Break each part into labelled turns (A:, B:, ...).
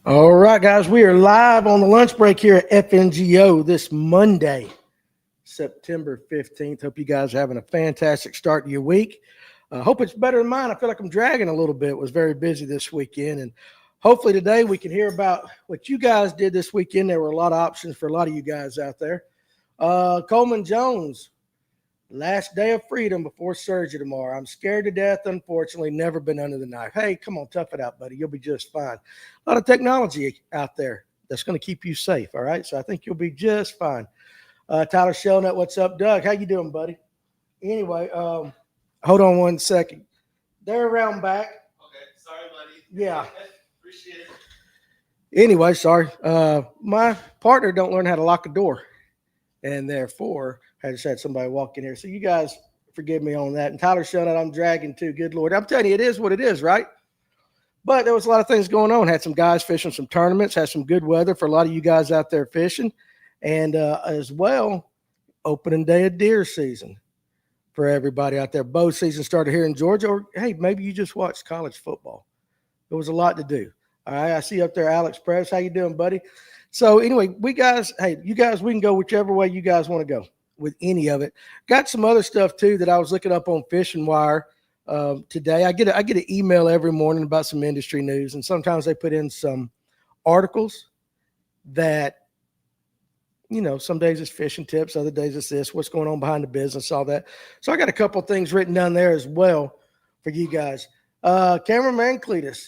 A: All right, guys, we are live on the lunch break here at FNGO this Monday, September 15th. Hope you guys are having a fantastic start to your week. Hope it's better than mine. I feel like I'm dragging a little bit. Was very busy this weekend, and hopefully today we can hear about what you guys did this weekend. There were a lot of options for a lot of you guys out there. Coleman Jones, last day of freedom before surgery tomorrow. I'm scared to death, unfortunately, never been under the knife. Hey, come on, tough it out, buddy. You'll be just fine. A lot of technology out there that's going to keep you safe, all right? So I think you'll be just fine. Tyler Shelnut, what's up? Doug, how you doing, buddy? Anyway, hold on one second. They're around back.
B: Okay, sorry, buddy.
A: Yeah.
B: Appreciate it.
A: Anyway, sorry. My partner don't learn how to lock a door, and therefore I just had somebody walk in here. So you guys forgive me on that. And Tyler Shelnut, I'm dragging too. Good Lord. I'm telling you, it is what it is, right? But there was a lot of things going on. Had some guys fishing some tournaments, had some good weather for a lot of you guys out there fishing. And as well, opening day of deer season for everybody out there. Bow season started here in Georgia. Or, hey, maybe you just watched college football. There was a lot to do. All right, I see up there Alex Press. How you doing, buddy? So anyway, you guys, we can go whichever way you guys want to go with any of it. Got some other stuff, too, that I was looking up on Fishing Wire today. I get an email every morning about some industry news, and sometimes they put in some articles that, you know, some days it's fishing tips, other days it's this, what's going on behind the business, all that. So I got a couple of things written down there as well for you guys. Cameraman Cletus,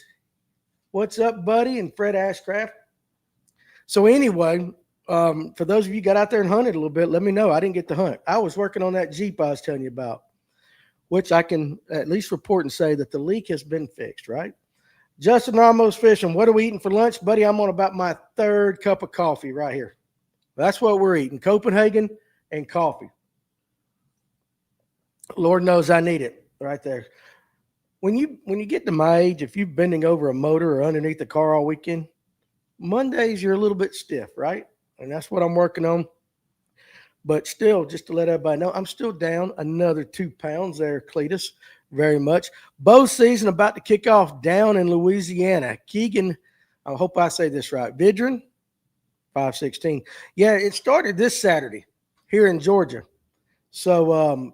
A: what's up, buddy? And Fred Ashcraft. So anyway, for those of you who got out there and hunted a little bit, let me know. I didn't get to hunt. I was working on that Jeep I was telling you about, which I can at least report and say that the leak has been fixed, right? Justin Ramos Fishing, what are we eating for lunch? Buddy, I'm on about my third cup of coffee right here. That's what we're eating, Copenhagen and coffee. Lord knows I need it right there. When you get to my age, if you're bending over a motor or underneath the car all weekend, Mondays you're a little bit stiff, right? And that's what I'm working on. But still, just to let everybody know, I'm still down another 2 pounds there, Cletus, very much. Bow season about to kick off down in Louisiana. Keegan, I hope I say this right, Vidrin, 516. Yeah, it started this Saturday here in Georgia. So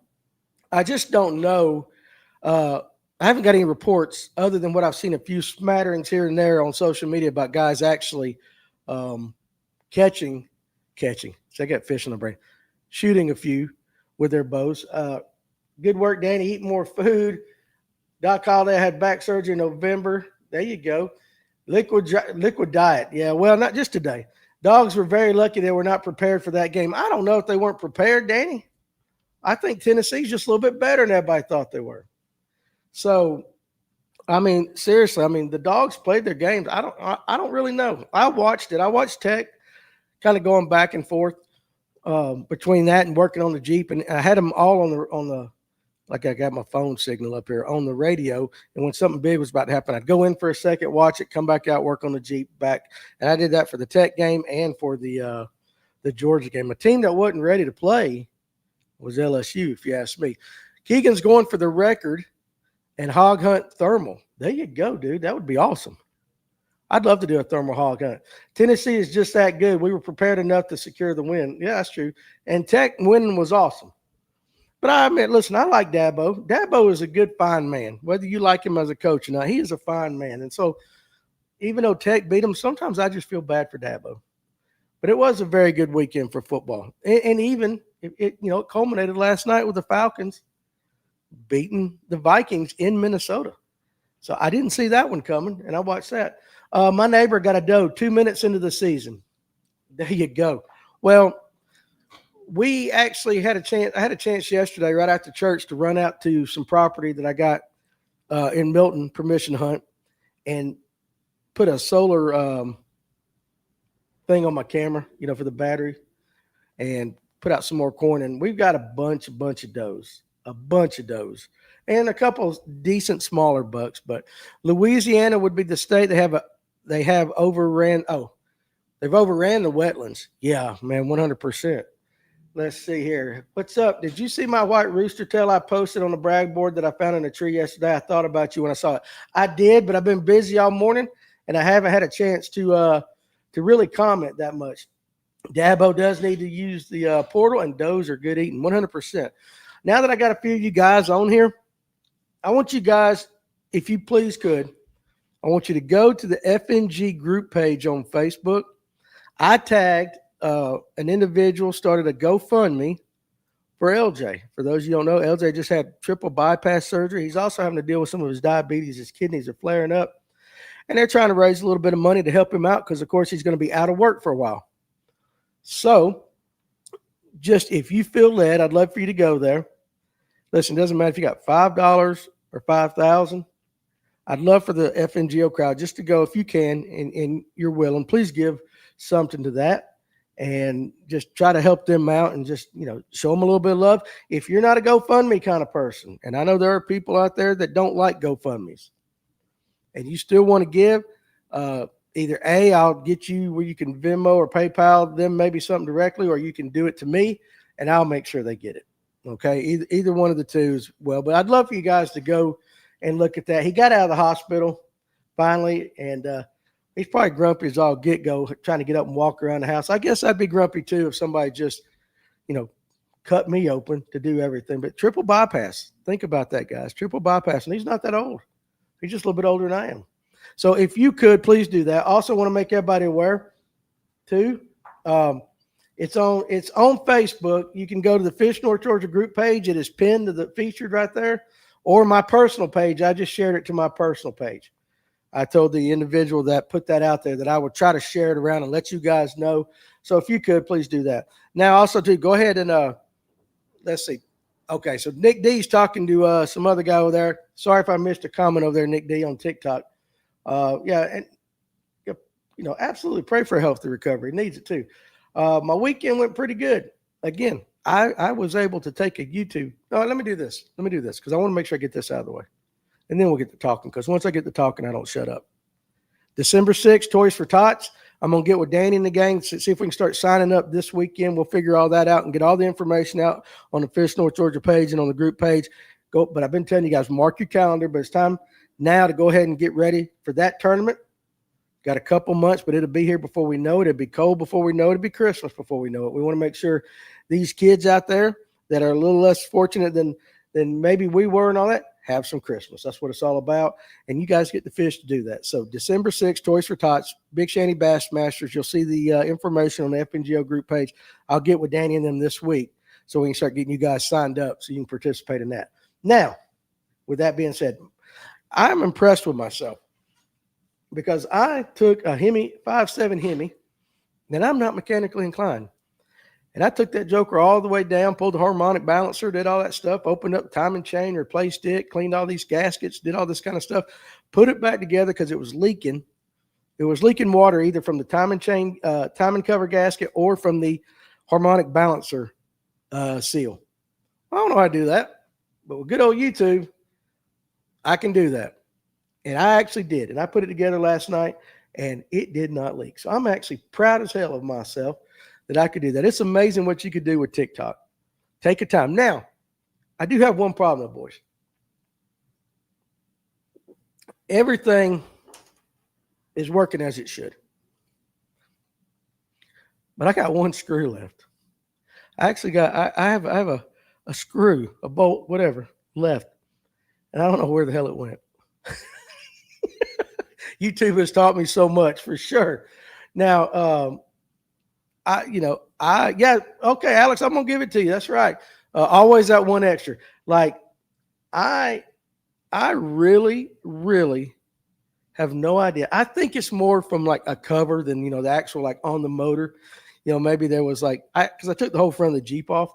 A: I just don't know. I haven't got any reports other than what I've seen, a few smatterings here and there on social media about guys actually catching. So I got fish on the brain. Shooting a few with their bows. Good work, Danny. Eat more food. Doc Holliday had back surgery in November. There you go. Liquid diet. Yeah, well, not just today. Dogs were very lucky they were not prepared for that game. I don't know if they weren't prepared, Danny. I think Tennessee's just a little bit better than everybody thought they were. So, I mean, seriously, I mean, the Dogs played their games. I don't really know. I watched it. I watched Tech kind of going back and forth between that and working on the Jeep, and I had them all on the like I got my phone signal up here on the radio. And when something big was about to happen, I'd go in for a second, watch it, come back out, work on the Jeep back. And I did that for the Tech game and for the Georgia game. A team that wasn't ready to play was LSU, if you ask me. Keegan's going for the record and hog hunt thermal. There you go, dude. That would be awesome. I'd love to do a thermal hog hunt. Tennessee is just that good. We were prepared enough to secure the win. Yeah, that's true. And Tech winning was awesome. But I admit, listen, I like Dabo. Dabo is a good, fine man. Whether you like him as a coach or not, he is a fine man. And so even though Tech beat him, sometimes I just feel bad for Dabo. But it was a very good weekend for football. And even, it culminated last night with the Falcons beating the Vikings in Minnesota. So I didn't see that one coming, and I watched that. My neighbor got a doe 2 minutes into the season. There you go. Well, we actually had a chance. I had a chance yesterday right after church to run out to some property that I got in Milton, permission hunt, and put a solar thing on my camera, for the battery, and put out some more corn. And we've got a bunch of does, and a couple of decent smaller bucks. But Louisiana would be the state they've overran the wetlands. Yeah, man, 100%. Let's see here. What's up? Did you see my white rooster tail I posted on the brag board that I found in a tree yesterday? I thought about you when I saw it. I did, but I've been busy all morning, and I haven't had a chance to really comment that much. Dabo does need to use the portal, and those are good eating, 100%. Now that I got a few of you guys on here, I want you guys, if you please could, I want you to go to the FNG group page on Facebook. I tagged an individual, started a GoFundMe for LJ. For those of you who don't know, LJ just had triple bypass surgery. He's also having to deal with some of his diabetes. His kidneys are flaring up. And they're trying to raise a little bit of money to help him out because, of course, he's going to be out of work for a while. So just if you feel led, I'd love for you to go there. Listen, it doesn't matter if you got $5 or $5,000. I'd love for the FNGO crowd just to go if you can and you're willing. Please give something to that and just try to help them out and just, show them a little bit of love. If you're not a GoFundMe kind of person, and I know there are people out there that don't like GoFundMes, and you still want to give, either A, I'll get you where you can Venmo or PayPal them maybe something directly, or you can do it to me, and I'll make sure they get it. Okay, either one of the two is well. But I'd love for you guys to go and look at that. He got out of the hospital finally, and he's probably grumpy as all get-go, trying to get up and walk around the house. I guess I'd be grumpy too if somebody just, cut me open to do everything. But triple bypass, think about that, guys. Triple bypass, and he's not that old. He's just a little bit older than I am. So if you could, please do that. Also want to make everybody aware, too, it's on Facebook. You can go to the Fish North Georgia group page. It is pinned to the featured right there. Or my personal page. I just shared it to my personal page. I told the individual that put that out there that I would try to share it around and let you guys know. So if you could, please do that. Now, also, too, go ahead and let's see. Okay, so Nick D's talking to some other guy over there. Sorry if I missed a comment over there, Nick D, on TikTok. And absolutely pray for a healthy recovery. He needs it too. My weekend went pretty good. Again, I was able to take a YouTube. No, let me do this because I want to make sure I get this out of the way. And then we'll get to talking, because once I get to talking, I don't shut up. December 6th, Toys for Tots. I'm going to get with Danny and the gang, see if we can start signing up this weekend. We'll figure all that out and get all the information out on the Fish North Georgia page and on the group page. But I've been telling you guys, mark your calendar, but it's time now to go ahead and get ready for that tournament. Got a couple months, but it'll be here before we know it. It'll be cold before we know it. It'll be Christmas before we know it. We want to make sure these kids out there that are a little less fortunate than maybe we were and all that have some Christmas. That's what it's all about. And you guys get the fish to do that. So December 6th, Toys for Tots, Big Shanty Bass Masters. You'll see the information on the FNGO group page. I'll get with Danny and them this week so we can start getting you guys signed up so you can participate in that. Now, with that being said, I'm impressed with myself because I took a Hemi, 5.7 Hemi, and I'm not mechanically inclined. And I took that joker all the way down, pulled the harmonic balancer, did all that stuff, opened up the timing chain, replaced it, cleaned all these gaskets, did all this kind of stuff, put it back together because it was leaking. It was leaking water either from the timing chain, timing cover gasket, or from the harmonic balancer seal. I don't know how to do that, but with good old YouTube, I can do that. And I actually did. And I put it together last night, and it did not leak. So I'm actually proud as hell of myself that I could do that. It's amazing what you could do with TikTok. Take your time. Now, I do have one problem, though, boys. Everything is working as it should. But I got one screw left. I actually got, I have a screw, a bolt, whatever, left. And I don't know where the hell it went. YouTube has taught me so much for sure. Now, okay, Alex, I'm going to give it to you. That's right. Always that one extra. Like, I really, really have no idea. I think it's more from like a cover than, the actual like on the motor. Maybe there was like, because I took the whole front of the Jeep off,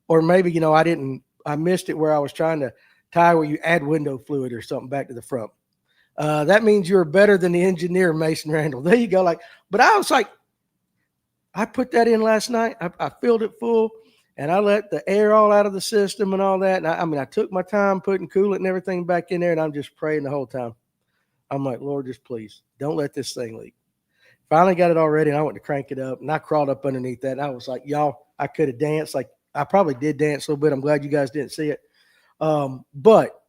A: or maybe, I missed it where I was trying to tie where you add window fluid or something back to the front. That means you're better than the engineer, Mason Randall. There you go. But I was like, I put that in last night. I filled it full, and I let the air all out of the system and all that. And I took my time putting coolant and everything back in there, and I'm just praying the whole time. I'm like, Lord, just please don't let this thing leak. Finally got it all ready, and I went to crank it up, and I crawled up underneath that. And I was like, y'all, I could have danced. Like, I probably did dance a little bit. I'm glad you guys didn't see it. But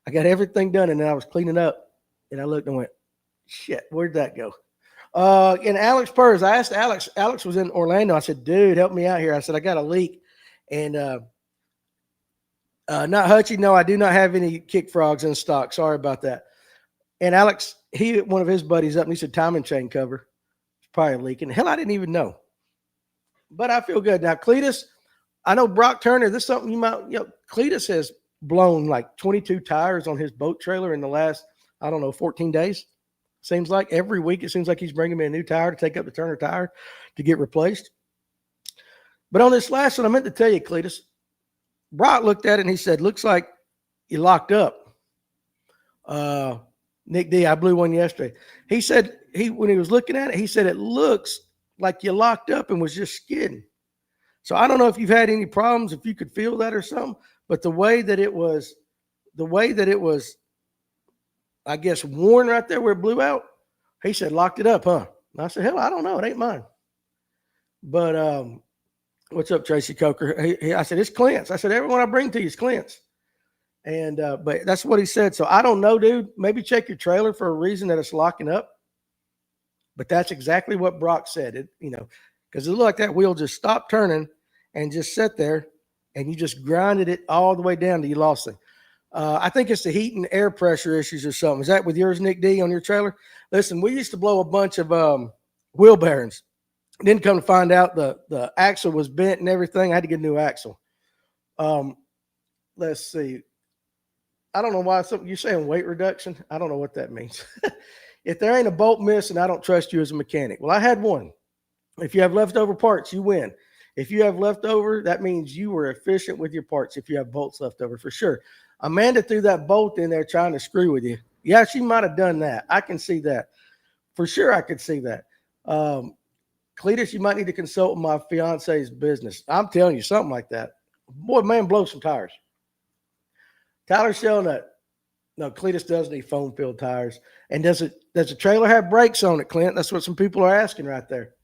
A: I got everything done, and then I was cleaning up, and I looked and went, Shit, where'd that go? And Alex Purrs, I asked Alex. Alex was in Orlando. I said, dude, help me out here. I said, I got a leak. And not Hutchie. No, I do not have any kick frogs in stock. Sorry about that. And Alex, he hit one of his buddies up and he said, timing chain cover. It's probably leaking. Hell, I didn't even know. But I feel good. Now, Cletus, I know Brock Turner, this is something you might, Cletus has blown like 22 tires on his boat trailer in the last, 14 days. Seems like every week it seems like he's bringing me a new tire to take up the Turner tire to get replaced. But on this last one, I meant to tell you, Cletus, Brock looked at it and he said, looks like you locked up. Nick D, I blew one yesterday. He said when he was looking at it, he said it looks like you locked up and was just skidding. So I don't know if you've had any problems, if you could feel that or something, but the way that it was, I guess, worn right there where it blew out, he said, locked it up, huh? And I said, hell, I don't know. It ain't mine. But what's up, Tracy Coker? I said, it's Clint's. I said, everyone I bring to you is Clint's. And but that's what he said. So I don't know, dude. Maybe check your trailer for a reason that it's locking up. But that's exactly what Brock said. It, because it looked like that wheel just stopped turning and just sat there, and you just grinded it all the way down till you lost it. I think it's the heat and air pressure issues or something. Is that with yours, Nick D, on your trailer? Listen, we used to blow a bunch of wheel bearings. Then come to find out the axle was bent and everything. I had to get a new axle. Let's see. I don't know why you're saying weight reduction. I don't know what that means. If there ain't a bolt missing, I don't trust you as a mechanic. Well, I had one. If you have leftover parts, you win. If you have leftover, that means you were efficient with your parts if you have bolts left over, for sure. Amanda threw that bolt in there trying to screw with you. Yeah, she might have done that. I can see that. For sure, I could see that. Cletus, you might need to consult my fiance's business. I'm telling you, something like that. Boy, man, blow some tires. Tyler Shelnut. No, Cletus does need foam-filled tires. And does the trailer have brakes on it, Clint? That's what some people are asking right there.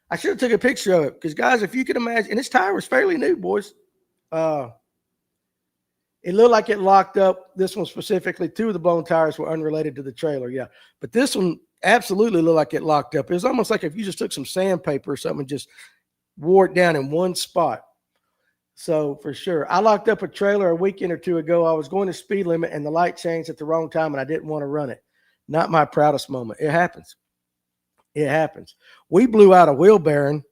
A: I should have took a picture of it because, guys, if you can imagine, and this tire was fairly new, boys. It looked like it locked up. This one specifically, 2 of the blown tires were unrelated to the trailer, yeah. But this one absolutely looked like it locked up. It was almost like if you just took some sandpaper or something and just wore it down in one spot. So for sure, I locked up a trailer a weekend or 2 ago. I was going to speed limit and the light changed at the wrong time and I didn't want to run it. Not my proudest moment. It happens. It happens. We blew out a wheel bearing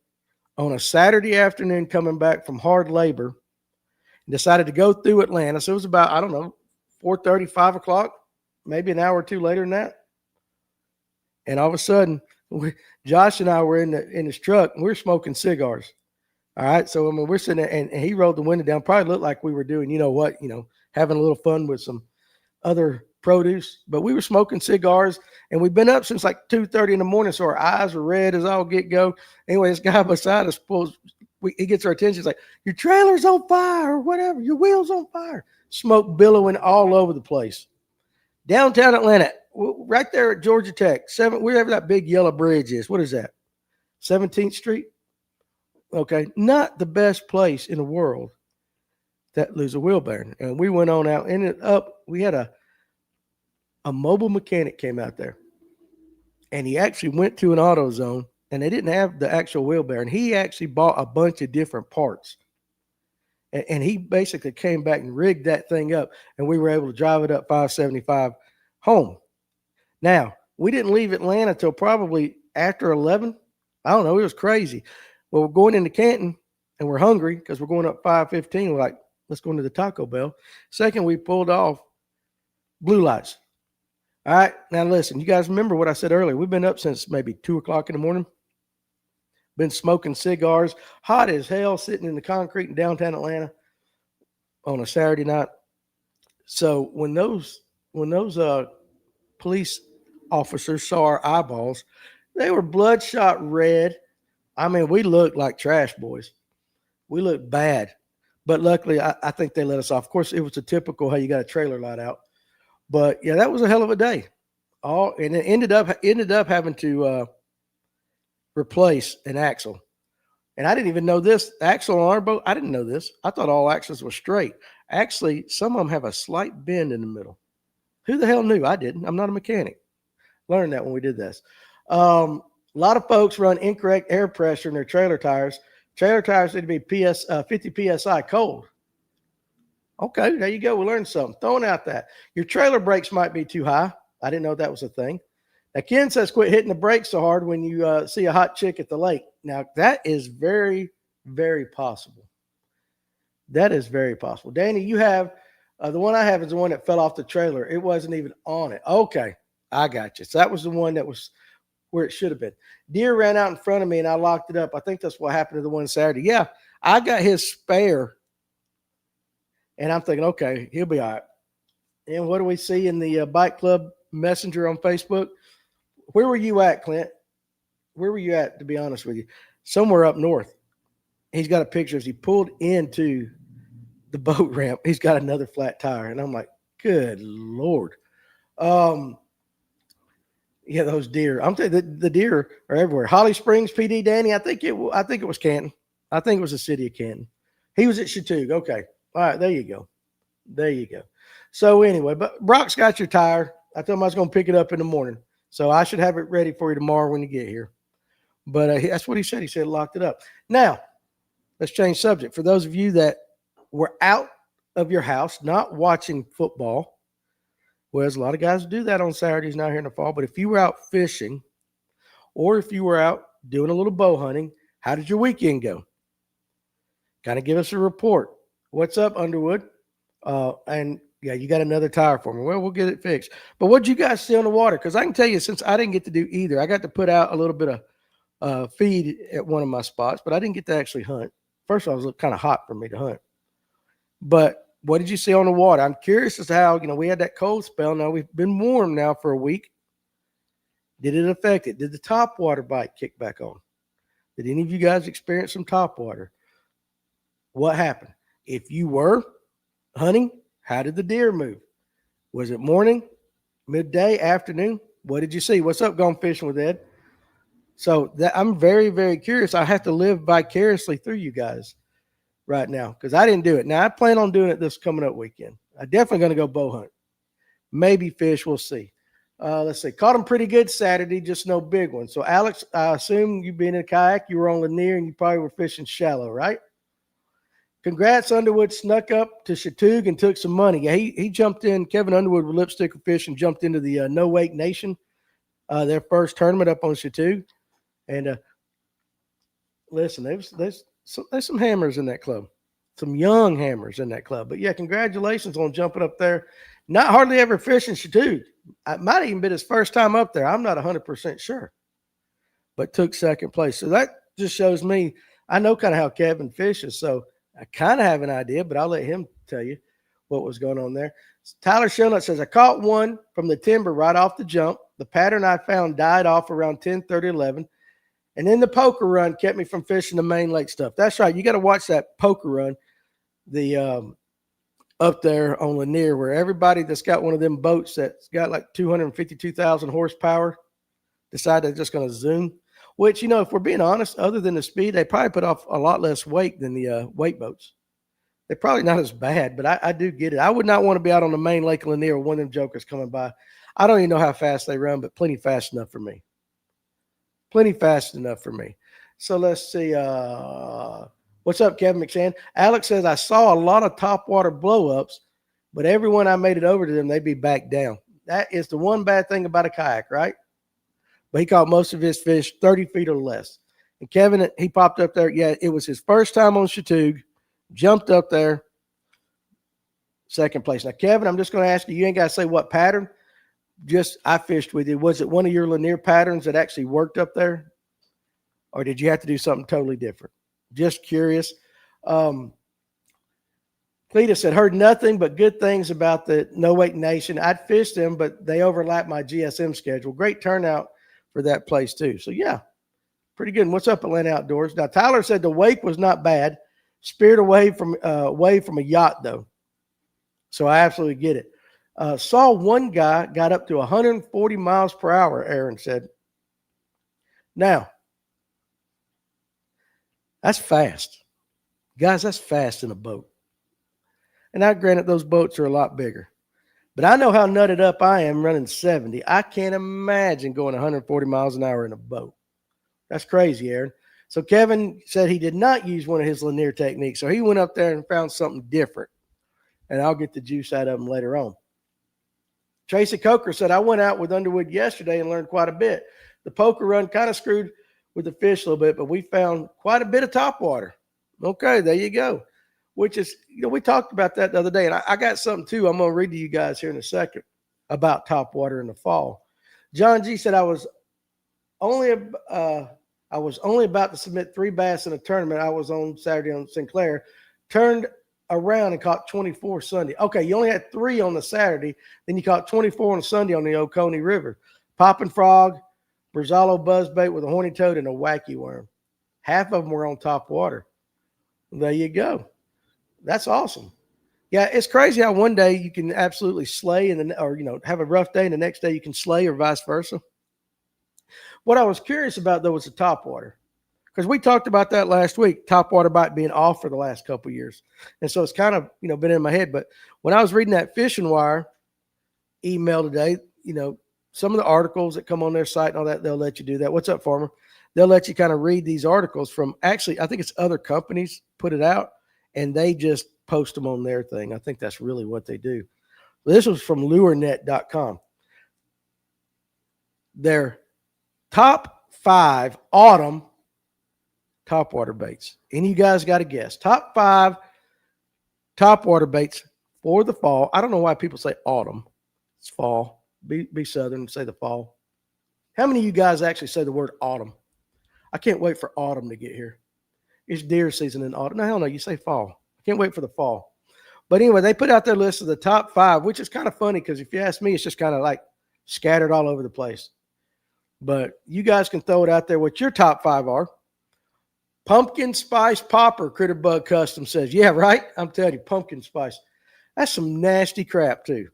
A: on a Saturday afternoon coming back from hard labor and decided to go through Atlanta. So it was about, 4:30, 5 o'clock, maybe an hour or 2 later than that. And all of a sudden, Josh and I were in his truck and we were smoking cigars. All right. So we're sitting there and he rolled the window down. Probably looked like we were doing, having a little fun with some other produce. But we were smoking cigars and we've been up since like 2:30 in the morning. So our eyes are red as all get go. Anyway, this guy beside us he gets our attention. He's like, your trailer's on fire or whatever. Your wheel's on fire. Smoke billowing all over the place. Downtown Atlanta, right there at Georgia Tech, wherever that big yellow bridge is. What is that? 17th Street? Okay, not the best place in the world that lose a wheel bearing. And we went on out, ended up, we had a mobile mechanic came out there. And he actually went to an AutoZone, and they didn't have the actual wheel bearing. He actually bought a bunch of different parts. And he basically came back and rigged that thing up, and we were able to drive it up 575 home. Now, we didn't leave Atlanta till probably after 11. I don't know. It was crazy. Well, we're going into Canton, and we're hungry because we're going up 515. We're like, let's go into the Taco Bell. Second, we pulled off blue lights. All right. Now, listen, you guys remember what I said earlier. We've been up since maybe 2 o'clock in the morning. Been smoking cigars, hot as hell, sitting in the concrete in downtown Atlanta on a Saturday night. So when those police officers saw our eyeballs, they were bloodshot red. I mean, we looked like trash, boys. We looked bad. But luckily, I think they let us off. Of course, it was a typical, hey, you got a trailer light out. But, yeah, that was a hell of a day. And it ended up having to replace an axle. And I didn't even know this. The axle on our boat, I didn't know this. I thought all axles were straight. Actually, some of them have a slight bend in the middle. Who the hell knew? I didn't. I'm not a mechanic. Learned that when we did this. A lot of folks run incorrect air pressure in their trailer tires. Trailer tires need to be 50 psi cold. Okay, there you go. We learned something. Throwing out that your trailer brakes might be too high. I didn't know that was a thing. Now, Ken says quit hitting the brakes so hard when you see a hot chick at the lake. Now, that is very, very possible. That is very possible. Danny, you have the one I have is the one that fell off the trailer. It wasn't even on it. Okay, I got you. So that was the one that was where it should have been. Deer ran out in front of me and I locked it up. I think that's what happened to the one Saturday. Yeah, I got his spare and I'm thinking, okay, he'll be all right. And what do we see in the Bike Club Messenger on Facebook? Where were you at, Clint? Where were you at, to be honest with you? Somewhere up north. He's got a picture as he pulled into the boat ramp. He's got another flat tire. And I'm like, good Lord. Yeah, those deer. I'm telling you, the deer are everywhere. Holly Springs, PD, Danny. I think it was Canton. I think it was the city of Canton. He was at Chattooga. Okay. All right, there you go. There you go. So anyway, but Brock's got your tire. I told him I was going to pick it up in the morning. So I should have it ready for you tomorrow when you get here. But that's what he said. He said locked it up. Now, let's change subject. For those of you that were out of your house, not watching football, well, there's a lot of guys who do that on Saturdays now here in the fall. But if you were out fishing or if you were out doing a little bow hunting, how did your weekend go? Kind of give us a report. What's up, Underwood? And yeah, you got another tire for me. Well, we'll get it fixed. But what'd you guys see on the water? Because I can tell you, since I didn't get to do either, I got to put out a little bit of feed at one of my spots, but I didn't get to actually hunt. First of all, it was kind of hot for me to hunt. But what did you see on the water? I'm curious as to how, we had that cold spell. Now we've been warm now for a week. Did it affect it? Did the top water bite kick back on? Did any of you guys experience some top water? What happened? If you were hunting, how did the deer move? Was it morning, midday, afternoon? What did you see? What's up, Gone Fishing with Ed? So I'm very, very curious. I have to live vicariously through you guys right now because I didn't do it. Now, I plan on doing it this coming up weekend. I'm definitely going to go bow hunt. Maybe fish. We'll see. Let's see. Caught them pretty good Saturday, just no big one. So, Alex, I assume you being in a kayak, you were on Lanier and you probably were fishing shallow, right? Congrats, Underwood snuck up to Chattooga and took some money. Yeah, he jumped in. Kevin Underwood with Lipstick Fish and jumped into the No Wake Nation, their first tournament up on Chattooga. And listen, there's some hammers in that club, some young hammers in that club. But yeah, congratulations on jumping up there. Not hardly ever fishing Chattooga. It might have even been his first time up there. I'm not 100% sure, but took second place. So that just shows me I know kind of how Kevin fishes. So I kind of have an idea, but I'll let him tell you what was going on there. Tyler Shellnut says, I caught one from the timber right off the jump. The pattern I found died off around 10:30, 11. And then the poker run kept me from fishing the main lake stuff. That's right. You got to watch that poker run, the up there on Lanier, where everybody that's got one of them boats that's got like 252,000 horsepower decide they're just going to zoom. Which, if we're being honest, other than the speed, they probably put off a lot less weight than the weight boats. They're probably not as bad, but I do get it. I would not want to be out on the main lake of Lanier with one of them jokers coming by. I don't even know how fast they run, but plenty fast enough for me. Plenty fast enough for me. So let's see. What's up, Kevin McShann? Alex says, I saw a lot of topwater blow-ups, but everyone I made it over to them, they'd be back down. That is the one bad thing about a kayak, right? But he caught most of his fish 30 feet or less. And Kevin, he popped up there. Yeah, it was his first time on Chattooga. Jumped up there. Second place. Now, Kevin, I'm just going to ask you, you ain't got to say what pattern. Just, I fished with you. Was it one of your Lanier patterns that actually worked up there? Or did you have to do something totally different? Just curious. Cletus said, heard nothing but good things about the No Wake Nation. I'd fished them, but they overlapped my GSM schedule. Great turnout for that place too. So yeah, pretty good. And what's up, Atlanta Outdoors? Now, Tyler said the wake was not bad. Speared away from a yacht though. So I absolutely get it. Saw one guy got up to 140 miles per hour, Aaron said. Now, that's fast. Guys, that's fast in a boat. And now, granted, those boats are a lot bigger. But I know how nutted up I am running 70. I can't imagine going 140 miles an hour in a boat. That's crazy, Aaron. So Kevin said he did not use one of his linear techniques. So he went up there and found something different. And I'll get the juice out of them later on. Tracy Coker said, I went out with Underwood yesterday and learned quite a bit. The poker run kind of screwed with the fish a little bit, but we found quite a bit of topwater. Okay, there you go. Which is, we talked about that the other day. And I got something too I'm going to read to you guys here in a second about topwater in the fall. John G said, I was only about to submit 3 bass in a tournament I was on Saturday on Sinclair. Turned around and caught 24 Sunday. Okay, you only had 3 on the Saturday. Then you caught 24 on a Sunday on the Oconee River. Popping frog, Brazalo buzzbait with a horny toad, and a wacky worm. Half of them were on top water. There you go. That's awesome. Yeah, it's crazy how one day you can absolutely slay or have a rough day and the next day you can slay or vice versa. What I was curious about, though, was the topwater. Because we talked about that last week, topwater bite being off for the last couple of years. And so it's kind of, been in my head. But when I was reading that Fishing Wire email today, some of the articles that come on their site and all that, they'll let you do that. What's up, Farmer? They'll let you kind of read these articles from, actually, I think it's other companies put it out, and they just post them on their thing. I think that's really what they do. This was from lurenet.com. Their top 5 autumn topwater baits. And you guys got to guess. Top 5 topwater baits for the fall. I don't know why people say autumn. It's fall. Be Southern, say the fall. How many of you guys actually say the word autumn? I can't wait for autumn to get here. It's deer season in autumn. No, hell no, you say fall. I can't wait for the fall. But anyway, they put out their list of the top 5, which is kind of funny because if you ask me, it's just kind of like scattered all over the place. But you guys can throw it out there what your top 5 are. Pumpkin spice popper, Critterbug Custom says. Yeah, right? I'm telling you, pumpkin spice. That's some nasty crap, too.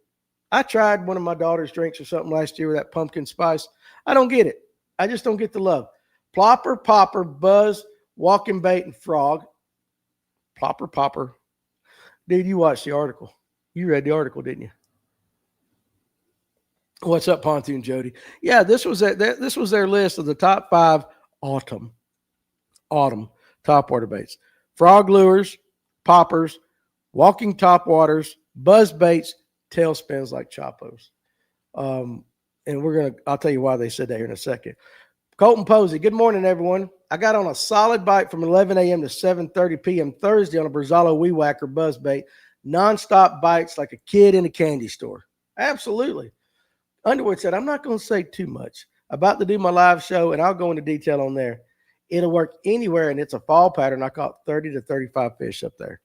A: I tried one of my daughter's drinks or something last year with that pumpkin spice. I don't get it. I just don't get the love. Plopper, popper, buzz, walking bait, and frog. Plopper, popper. Dude, you watched the article. You read the article, didn't you? What's up, Pontoon Jody? Yeah, this was their list of the top 5 autumn topwater baits. Frog lures, poppers, walking topwaters, buzz baits, tail spins like choppos. And I'll tell you why they said that here in a second. Colton Posey, good morning, everyone. I got on a solid bite from 11 a.m. to 7:30 p.m. Thursday on a Brazalo Weed Whacker buzz bait. Nonstop bites like a kid in a candy store. Absolutely. Underwood said, I'm not going to say too much. About to do my live show, and I'll go into detail on there. It'll work anywhere, and it's a fall pattern. I caught 30 to 35 fish up there.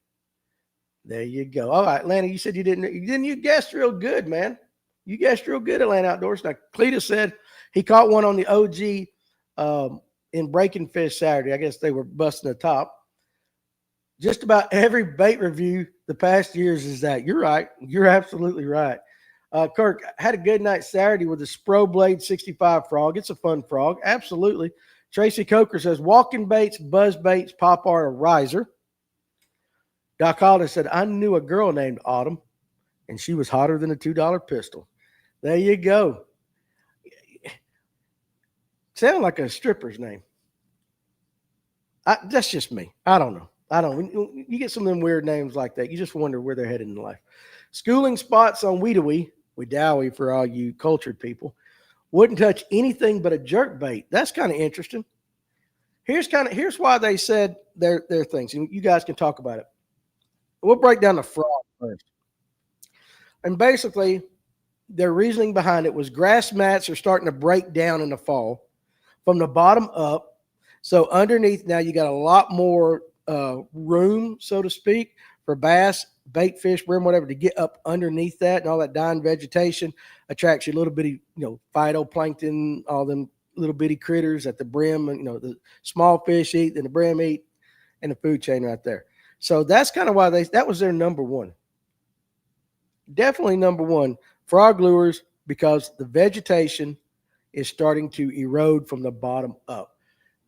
A: There you go. All right, Lanny, you said you didn't. You guessed real good, man. You guessed real good at Land Outdoors. Now, Cletus said he caught one on the OG in Breaking Fish Saturday. I guess they were busting the top. Just about every bait review the past years is that. You're right. You're absolutely right. Kirk, had a good night Saturday with the Spro Blade 65 frog. It's a fun frog. Absolutely. Tracy Coker says, walking baits, buzz baits, pop art, a riser. Doc Holder said, I knew a girl named Autumn, and she was hotter than a $2 pistol. There you go. Sound like a stripper's name. That's just me. I don't know. You get some of them weird names like that. You just wonder where they're headed in life. Schooling spots on Weedowie for all you cultured people. Wouldn't touch anything but a jerk bait. That's kind of interesting. Here's why they said their things. And you guys can talk about it. We'll break down the frog first. And basically, their reasoning behind it was grass mats are starting to break down in the fall from the bottom up. So underneath now you got a lot more room, so to speak, for bass, bait fish, brim, whatever, to get up underneath that, and all that dying vegetation attracts you little bitty, phytoplankton, all them little bitty critters at the brim, and the small fish eat, and the brim eat, and the food chain right there. So that's kind of why that was their number one. Definitely number one, frog lures, because the vegetation is starting to erode from the bottom up.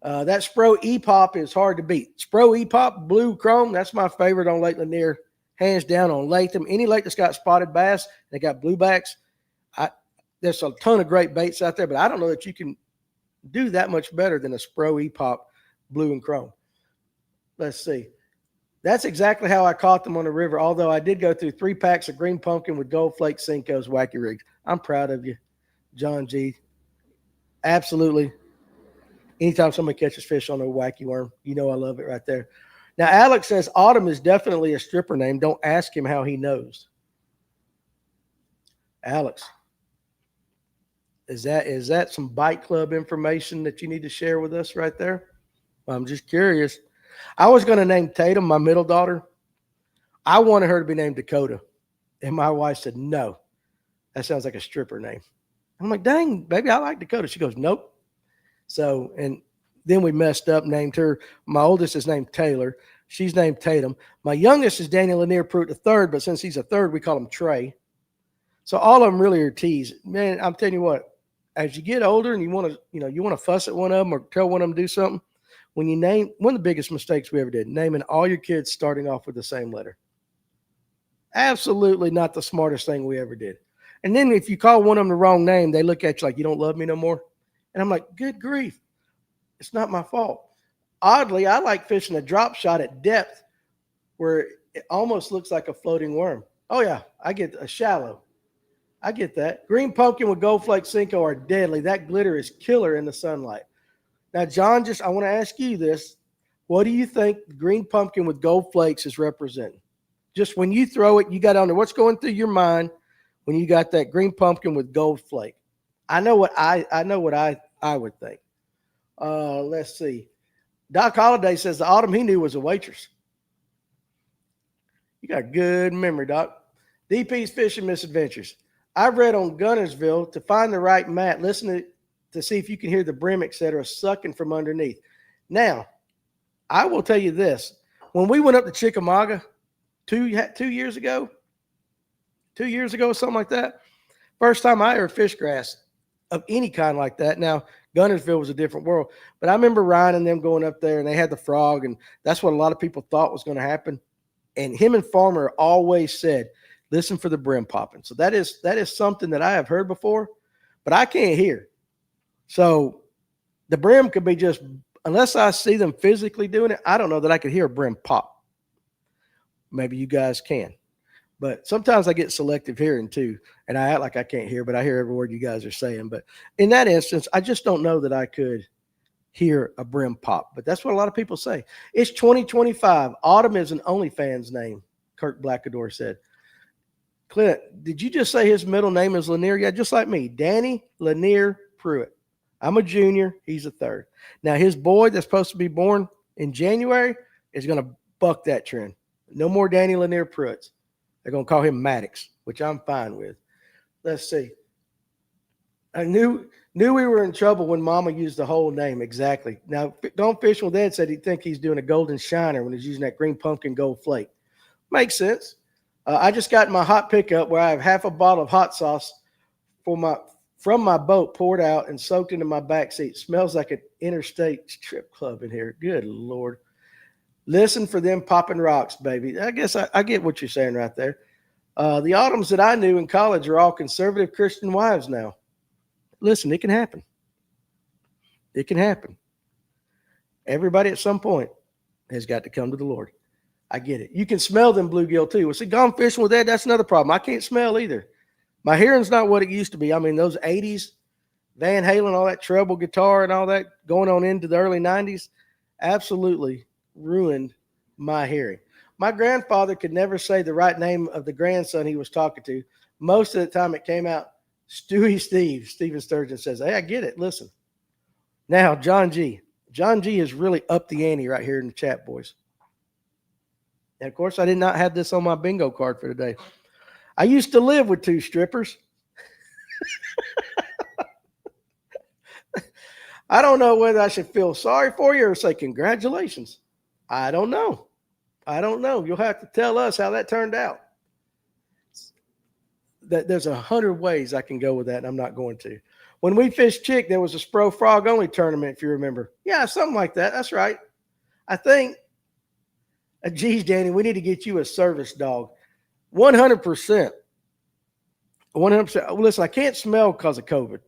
A: That Spro E-Pop is hard to beat. Spro E-Pop, blue chrome, that's my favorite on Lake Lanier hands down on Latham. Any lake that's got spotted bass, they got bluebacks. There's a ton of great baits out there, but I don't know that you can do that much better than a Spro Epop blue and chrome. Let's see. That's exactly how I caught them on the river, although I did go through 3 packs of green pumpkin with gold flake Cinco's wacky rigs. I'm proud of you, John G. Absolutely. Anytime somebody catches fish on a wacky worm, you know I love it right there. Now, Alex says Autumn is definitely a stripper name. Don't ask him how he knows. Alex, is that some bike club information that you need to share with us right there? I'm just curious. I was going to name Tatum, my middle daughter. I wanted her to be named Dakota. And my wife said, no, that sounds like a stripper name. I'm like, dang, baby, I like Dakota. She goes, nope. So, and then we messed up, named her. My oldest is named Taylor. She's named Tatum. My youngest is Danny Lanier Pruitt III, but since he's a third, we call him Trey. So all of them really are T's. Man, I'm telling you what, as you get older and you want to fuss at one of them or tell one of them to do something, when you name, one of the biggest mistakes we ever did, naming all your kids starting off with the same letter. Absolutely not the smartest thing we ever did. And then if you call one of them the wrong name, they look at you like you don't love me no more. And I'm like, good grief. It's not my fault. Oddly, I like fishing a drop shot at depth where it almost looks like a floating worm. Oh, yeah, I get a shallow. I get that. Green pumpkin with gold flake Cinco are deadly. That glitter is killer in the sunlight. Now, John, I want to ask you this. What do you think green pumpkin with gold flakes is representing? Just when you throw it, you got on there. What's going through your mind when you got that green pumpkin with gold flake? I know what I would think. Let's see. Doc Holliday says the Autumn he knew was a waitress. You got a good memory, Doc. DP's Fishing Misadventures. I've read on Gunnersville to find the right mat. Listen to see if you can hear the brim, etc., sucking from underneath. Now, I will tell you this. When we went up to Chickamauga 2 years ago, something like that, first time I ever fished grass of any kind like that. Now, Gunnersville was a different world, but I remember Ryan and them going up there, and they had the frog, and that's what a lot of people thought was going to happen. And him and Farmer always said, listen for the brim popping. So that is something that I have heard before, but I can't hear. So the brim could be just, unless I see them physically doing it, I don't know that I could hear a brim pop. Maybe you guys can. But sometimes I get selective hearing too, and I act like I can't hear, but I hear every word you guys are saying. But in that instance, I just don't know that I could hear a brim pop. But that's what a lot of people say. It's 2025. Autumn is an OnlyFans name, Kirk Blackador said. Clint, did you just say his middle name is Lanier? Yeah, just like me. Danny Lanier Pruitt. I'm a junior. He's a third. Now, his boy that's supposed to be born in January is going to buck that trend. No more Danny Lanier Pruitts. They're going to call him Maddox, which I'm fine with. Let's see. I knew we were in trouble when Mama used the whole name. Exactly. Now, Don't Fish with Dad said he'd think he's doing a golden shiner when he's using that green pumpkin gold flake. Makes sense. I just got my hot pickup where I have half a bottle of hot sauce from my boat poured out and soaked into my back seat. Smells like an interstate strip club in here. Good Lord. Listen for them popping rocks, baby. I guess I get what you're saying right there. The Autumns that I knew in college are all conservative Christian wives now. Listen, it can happen. It can happen. Everybody at some point has got to come to the Lord. I get it. You can smell them bluegill too. Well, see, gone fishing with that, that's another problem. I can't smell either. My hearing's not what it used to be. I mean, those 80s, Van Halen, all that treble guitar and all that going on into the early 90s, absolutely ruined my hearing. My grandfather could never say the right name of the grandson he was talking to. Most of the time it came out Stewie Steve. Steven Sturgeon says, hey, I get it. Listen. Now, John G. John G has really upped the ante right here in the chat, boys. And, of course, I did not have this on my bingo card for today. I used to live with 2 strippers. I don't know whether I should feel sorry for you or say congratulations. I don't know. You'll have to tell us how that turned out. There's 100 ways I can go with that, and I'm not going to. When we fished Chick, there was a Spro Frog only tournament, if you remember. Yeah, something like that. That's right. I think. Geez, Danny, we need to get you a service dog. 100%. 100%. Listen, I can't smell because of COVID.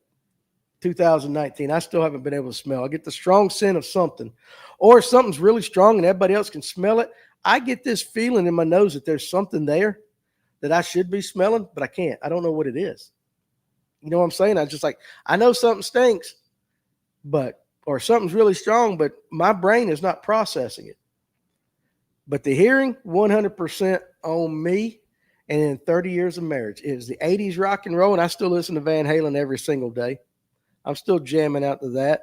A: 2019. I still haven't been able to smell. I get the strong scent of something, or if something's really strong and everybody else can smell it. I get this feeling in my nose that there's something there that I should be smelling, but I can't. I don't know what it is. You know what I'm saying? I just like, I know something stinks, or something's really strong, but my brain is not processing it. But the hearing, 100% on me. And in 30 years of marriage, it was the 80s rock and roll, and I still listen to Van Halen every single day. I'm still jamming out to that.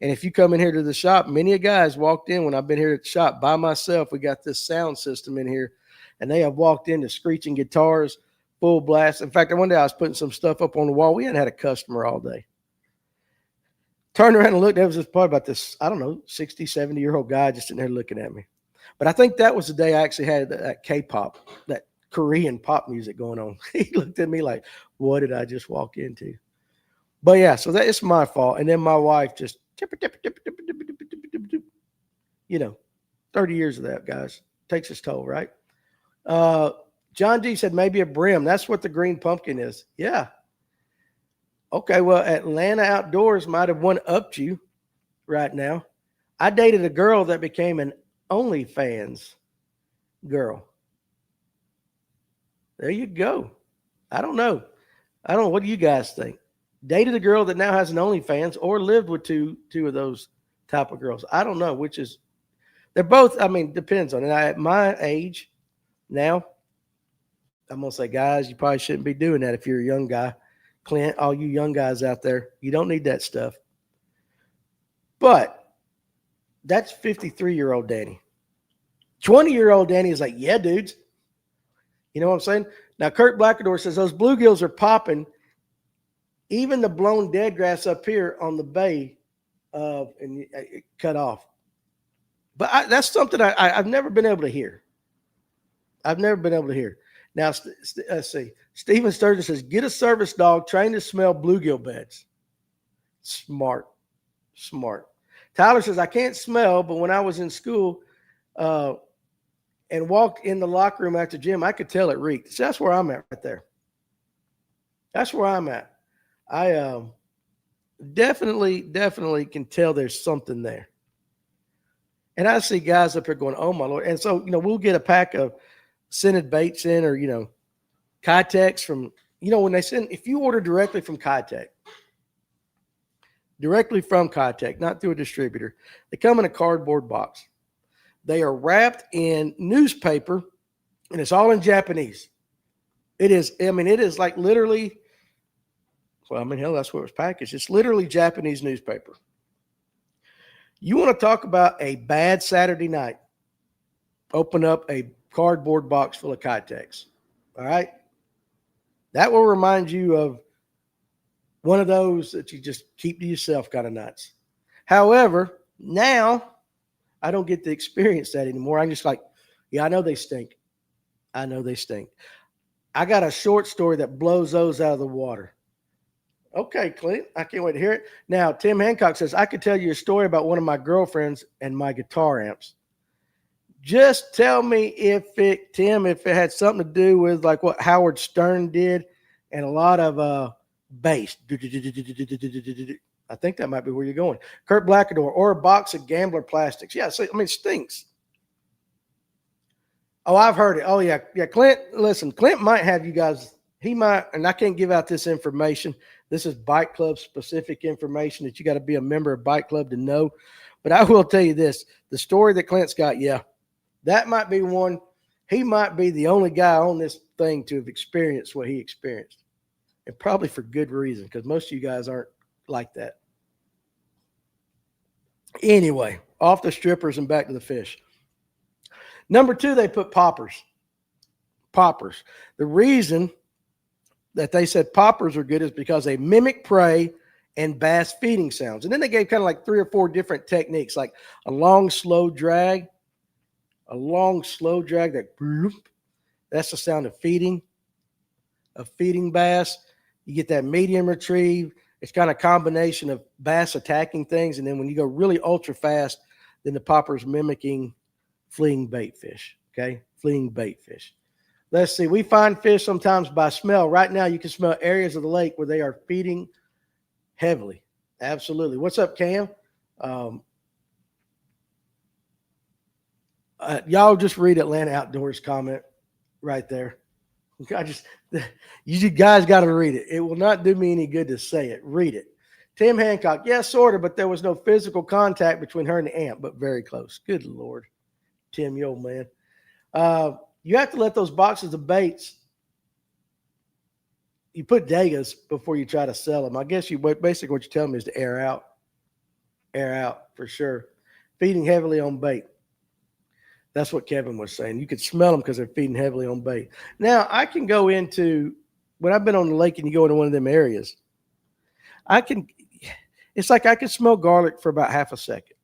A: And if you come in here to the shop, many of guys walked in when I've been here at the shop by myself. We got this sound system in here, and they have walked into screeching guitars, full blast. In fact, one day I was putting some stuff up on the wall. We hadn't had a customer all day. Turned around and looked. There was this part about this, I don't know, 60, 70-year-old guy just sitting there looking at me. But I think that was the day I actually had that K-pop, that Korean pop music going on. He looked at me like, what did I just walk into? But yeah, so that is my fault. And then my wife just, 30 years of that, guys. Takes its toll, right? John D said maybe a brim. That's what the green pumpkin is. Yeah. Okay, well, Atlanta Outdoors might have one-upped you right now. I dated a girl that became an OnlyFans girl. There you go. I don't know. What do you guys think? Dated a girl that now has an OnlyFans, or lived with two of those type of girls. I don't know which is. They're both. I mean, depends on it. At my age now, I'm gonna say, guys, you probably shouldn't be doing that if you're a young guy. Clint, all you young guys out there, you don't need that stuff. But that's 53-year-old Danny. 20-year-old Danny is like, yeah, dudes. You know what I'm saying? Now, Kurt Blackador says those bluegills are popping. Even the blown dead grass up here on the bay, and cut off. But that's something I've never been able to hear. I've never been able to hear. Now, let's see. Steven Sturgeon says, get a service dog trained to smell bluegill beds. Smart. Tyler says, I can't smell, but when I was in school and walked in the locker room after gym, I could tell it reeked. So that's where I'm at right there. That's where I'm at. I definitely can tell there's something there. And I see guys up here going, oh, my Lord. And so, we'll get a pack of scented baits in, or, Kitex from, when they send, if you order directly from Kitex, not through a distributor, they come in a cardboard box. They are wrapped in newspaper, and it's all in Japanese. It is like literally, hell, that's what it was packaged. It's literally Japanese newspaper. You want to talk about a bad Saturday night? Open up a cardboard box full of Kitex. All right? That will remind you of one of those that you just keep to yourself kind of nights. However, now I don't get to experience that anymore. I'm just like, yeah, I know they stink. I got a short story that blows those out of the water. Okay, Clint, I can't wait to hear it. Now, Tim Hancock says, I could tell you a story about one of my girlfriends and my guitar amps. Just tell me if it had something to do with like what Howard Stern did and a lot of bass. I think that might be where you're going. Kurt Blackador, or a box of Gambler plastics. Yeah, so, it stinks. Oh, I've heard it. Oh, yeah. Yeah, Clint, listen, Clint might have you guys. He might, and I can't give out this information. This is Bike Club specific information that you got to be a member of Bike Club to know. But I will tell you this, the story that Clint's got, yeah, that might be one. He might be the only guy on this thing to have experienced what he experienced. And probably for good reason, because most of you guys aren't like that. Anyway, off the strippers and back to the fish. Number 2, they put poppers. The reason that they said poppers are good is because they mimic prey and bass feeding sounds. And then they gave kind of like 3 or 4 different techniques, like a long, slow drag. That's the sound of feeding bass. You get that medium retrieve. It's kind of a combination of bass attacking things. And then when you go really ultra fast, then the popper's mimicking fleeing bait fish. Okay, fleeing bait fish. Let's see. We find fish sometimes by smell. Right now, you can smell areas of the lake where they are feeding heavily. Absolutely. What's up, Cam? Um, y'all just read Atlanta Outdoors comment right there. I just, you guys got to read it. It will not do me any good to say it. Read it. Tim Hancock, yes, sort of, but there was no physical contact between her and the ant, but very close. Good Lord. Tim, you old man. You have to let those boxes of baits, you put Dagas before you try to sell them. I guess basically what you're telling me is to air out for sure. Feeding heavily on bait. That's what Kevin was saying. You could smell them because they're feeding heavily on bait. Now, I can go into, when I've been on the lake and you go into one of them areas, it's like I can smell garlic for about half a second.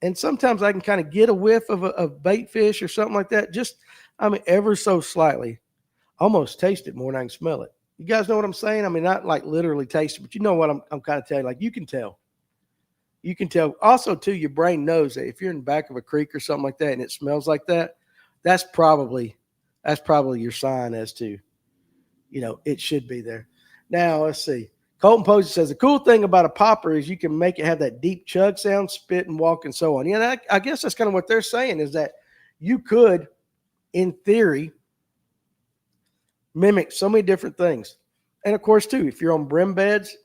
A: And sometimes I can kind of get a whiff of a bait fish or something like that. Just, ever so slightly. Almost taste it more than I can smell it. You guys know what I'm saying? Not like literally taste it, but you know what I'm kind of telling you. Like you can tell. You can tell. Also, too, your brain knows that if you're in the back of a creek or something like that and it smells like that, that's probably your sign as to, it should be there. Now, let's see. Colton Posey says, the cool thing about a popper is you can make it have that deep chug sound, spit and walk and so on. Yeah, I guess that's kind of what they're saying is that you could, in theory, mimic so many different things. And, of course, too, if you're on brim beds,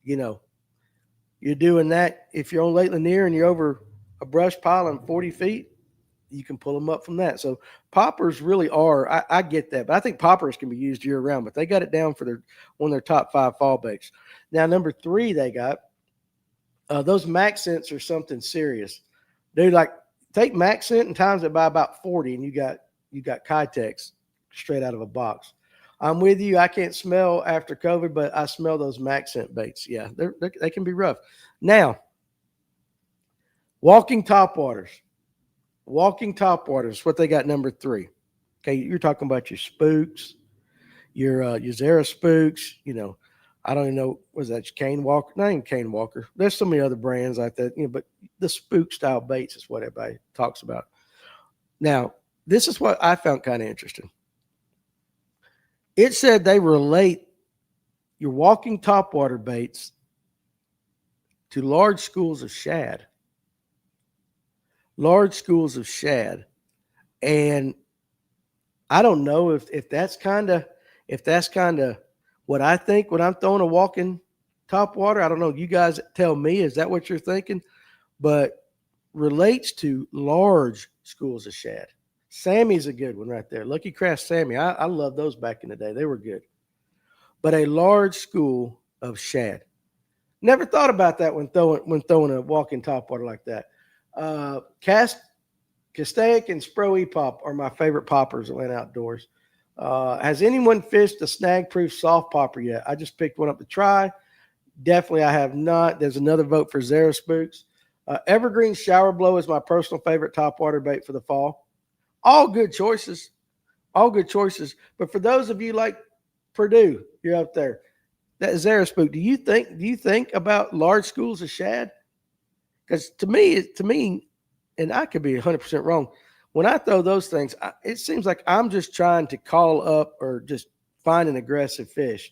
A: you're doing that. If you're on Lake Lanier and you're over a brush pile in 40 feet, you can pull them up from that. So poppers really are, I get that, but I think poppers can be used year round, but they got it down for one of their top 5 fall baits. Now, number 3, they got those max scents are something serious. Dude, like take max scent and times it by about 40 and you got Kitex straight out of a box. I'm with you. I can't smell after COVID, but I smell those max scent baits. Yeah, they can be rough. Now, walking topwaters. Walking topwaters, what they got number 3. Okay, you're talking about your spooks, your Zara spooks. I don't even know, was that Cane Walker? Not even Cane Walker. There's so many other brands like that, but the spook style baits is what everybody talks about. Now, this is what I found kind of interesting. It said they relate your walking topwater baits to large schools of shad. Large schools of shad. And I don't know if that's kind of what I think when I'm throwing a walking topwater. I don't know. You guys tell me, is that what you're thinking? But relates to large schools of shad. Sammy's a good one right there. Lucky Craft Sammy. I love those back in the day. They were good. But a large school of shad. Never thought about that when throwing a walking topwater like that. Castaic and Spro E-Pop are my favorite poppers that went outdoors. Has anyone fished a snag-proof soft popper yet? I just picked one up to try. Definitely I have not. There's another vote for Zara Spooks. Evergreen Shower Blow is my personal favorite topwater bait for the fall. All good choices. All good choices. But for those of you like Purdue, you're out there, that Zara Spook, do you think about large schools of shad? Because to me, and I could be 100% wrong, when I throw those things, it seems like I'm just trying to call up or just find an aggressive fish,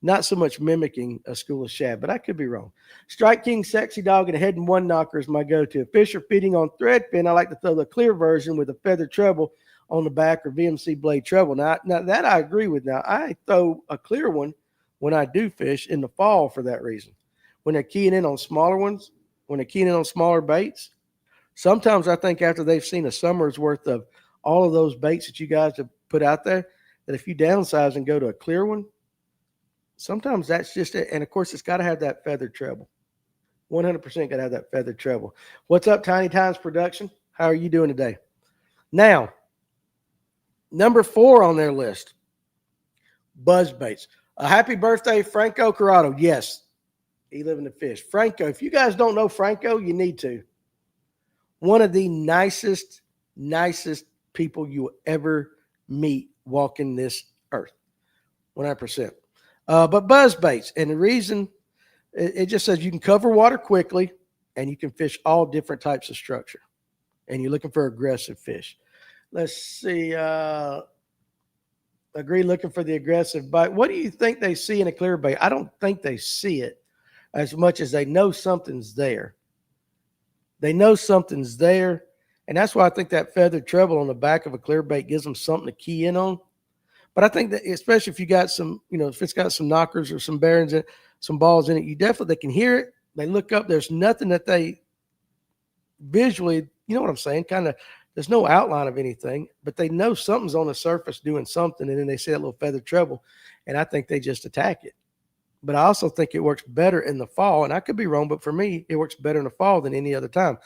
A: not so much mimicking a school of shad, but I could be wrong. Strike King Sexy Dog and a Head and One Knocker is my go-to. If fish are feeding on threadfin, I like to throw the clear version with a feather treble on the back or VMC blade treble. Now that I agree with. Now, I throw a clear one when I do fish in the fall for that reason. When they're keying in on smaller ones, when they're keying in on smaller baits, sometimes I think after they've seen a summer's worth of all of those baits that you guys have put out there, that if you downsize and go to a clear one, sometimes that's just it. And, of course, it's got to have that feathered treble. 100% got to have that feathered treble. What's up, Tiny Times Production? How are you doing today? Now, number 4 on their list, buzz baits. Happy birthday, Franco Corrado. Yes, he living the fish. Franco, if you guys don't know Franco, you need to. One of the nicest people you will ever meet walking this earth. 100%. But buzz baits, and the reason, it just says you can cover water quickly and you can fish all different types of structure. and you're looking for aggressive fish. Let's see. Agree, looking for the aggressive bite. What do you think they see in a clear bait? I don't think they see it as much as they know something's there. They know something's there. And that's why I think that feathered treble on the back of a clear bait gives them something to key in on. But I think that especially if you got some, if it's got some knockers or some bearings in it, some balls in it, they can hear it. They look up. There's nothing that they visually, you know what I'm saying? Kind of, there's no outline of anything, but they know something's on the surface doing something. And then they see that little feathered treble. And I think they just attack it. But I also think it works better in the fall. And I could be wrong, but for me, it works better in the fall than any other time.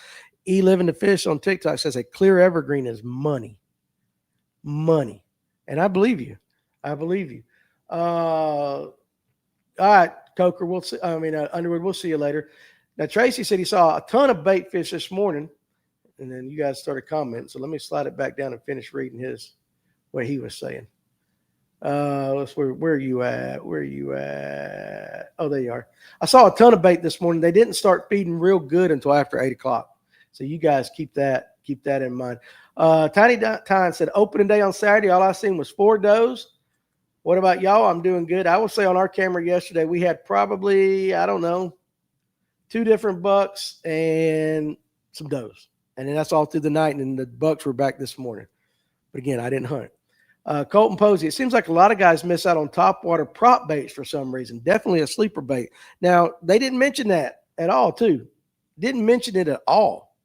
A: Living the Fish on TikTok says a clear evergreen is money. Money. And I believe you. I believe you. All right, Coker, Underwood, we'll see you later. Now, Tracy said he saw a ton of bait fish this morning, and then you guys started commenting. So let me slide it back down and finish reading what he was saying. Where are you at? Where are you at? Oh, there you are. I saw a ton of bait this morning. They didn't start feeding real good until after 8 o'clock. So you guys keep that in mind. Tiny Time said opening day on Saturday. All I seen was 4 does. What about y'all? I'm doing good. I will say on our camera yesterday, we had probably, 2 different bucks and some does. And then that's all through the night. And then the bucks were back this morning. But again, I didn't hunt. Colton Posey, it seems like a lot of guys miss out on topwater prop baits for some reason. Definitely a sleeper bait. Now, they didn't mention that at all, too. Didn't mention it at all.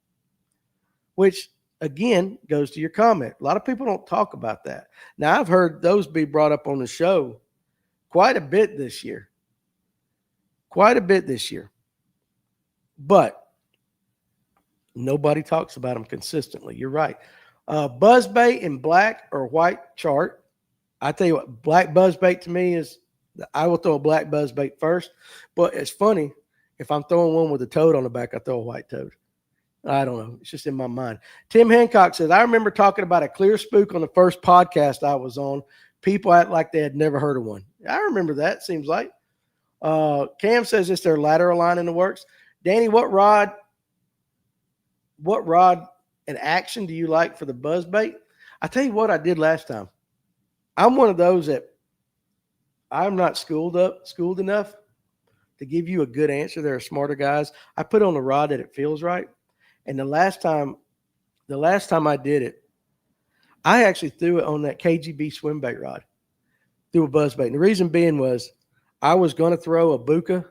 A: Which, again, goes to your comment. A lot of people don't talk about that. Now, I've heard those be brought up on the show quite a bit this year. But nobody talks about them consistently. You're right. Buzzbait in black or white chart. I tell you what, black buzzbait to me is, I will throw a black buzzbait first. But it's funny, if I'm throwing one with a toad on the back, I throw a white toad. I don't know. It's just in my mind. Tim Hancock says, I remember talking about a clear spook on the first podcast I was on. People act like they had never heard of one. I remember that, seems like. Cam says it's their lateral line in the works. Danny, what rod and action do you like for the buzzbait? I tell you what I did last time. I'm one of those that I'm not schooled enough to give you a good answer. There are smarter guys. I put on the rod that it feels right. And the last time I did it, I actually threw it on that KGB swim bait rod, threw a buzzbait. And the reason being was I was going to throw a Buka,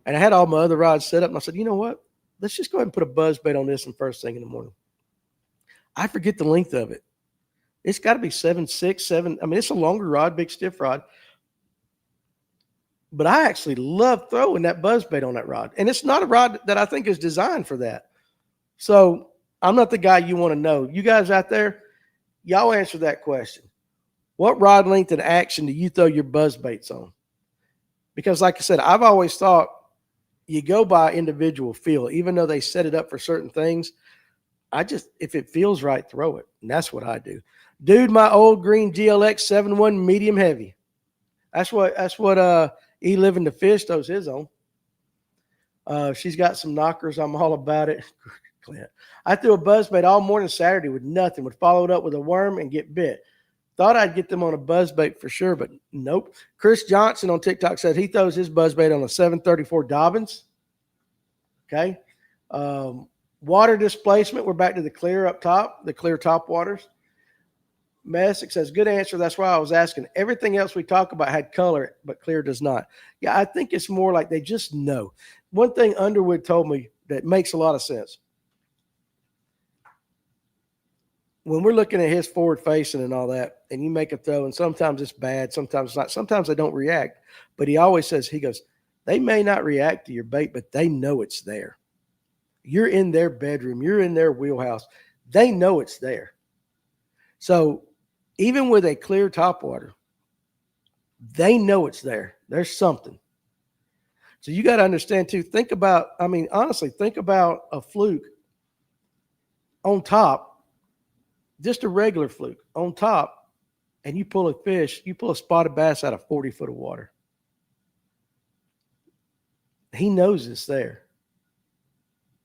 A: and I had all my other rods set up. And I said, you know what? Let's just go ahead and put a buzzbait on this and first thing in the morning. I forget the length of it. It's got to be 7.6, 7. I mean, it's a longer rod, big stiff rod. But I actually love throwing that buzzbait on that rod. And it's not a rod that I think is designed for that. So I'm not the guy you want to know. You guys out there, y'all answer that question. What rod length and action do you throw your buzzbaits on? Because like I said, I've always thought you go by individual feel. Even though they set it up for certain things, if it feels right, throw it. And that's what I do. Dude, my old green GLX 7.1 medium heavy. That's what Living the Fish throws his on. She's got some knockers. I'm all about it. Clint. I threw a buzzbait all morning Saturday with nothing. Would follow it up with a worm and get bit. Thought I'd get them on a buzzbait for sure, but nope. Chris Johnson on TikTok said he throws his buzzbait on a 734 Dobbins. Okay. Water displacement. We're back to the clear up top, the clear top waters. Messick says, good answer. That's why I was asking. Everything else we talk about had color, but clear does not. Yeah, I think it's more like they just know. One thing Underwood told me that makes a lot of sense. When we're looking at his forward facing and all that, and you make a throw, and sometimes it's bad, sometimes it's not. Sometimes they don't react. But he always says, he goes, they may not react to your bait, but they know it's there. You're in their bedroom. You're in their wheelhouse. They know it's there. So even with a clear topwater, they know it's there. There's something. So you got to understand too, honestly, think about a fluke on top, just a regular fluke on top, and you pull a spotted bass out of 40 foot of water. He knows it's there.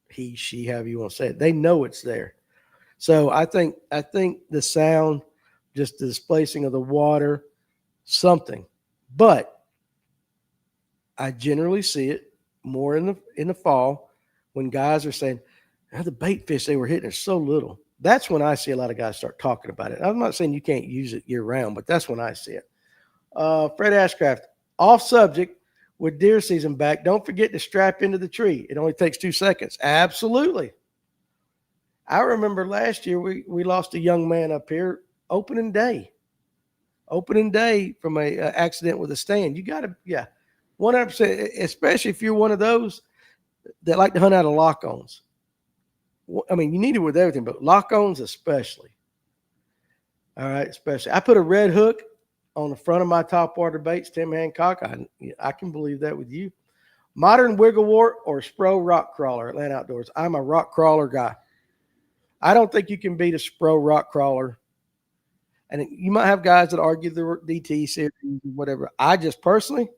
A: He, she, however you want to say it. They know it's there. So I think the sound, just the displacing of the water, something. But I generally see it more in the fall when guys are saying, "Oh, the bait fish they were hitting are so little." That's when I see a lot of guys start talking about it. I'm not saying you can't use it year round, but that's when I see it. Fred Ashcraft, off subject, with deer season back, don't forget to strap into the tree. It only takes 2 seconds. Absolutely. I remember last year we lost a young man up here opening day. Opening day from a accident with a stand. You got to, yeah, 100%. Especially if you're one of those that like to hunt out of lock-ons. I mean, you need it with everything, but lock-ons especially. All right, especially. I put a red hook on the front of my top water baits, Tim Hancock. I can believe that with you. Modern wigglewort or Spro rock crawler at Land Outdoors. I'm a rock crawler guy. I don't think you can beat a Spro rock crawler. And you might have guys that argue the DT series or whatever. I just personally,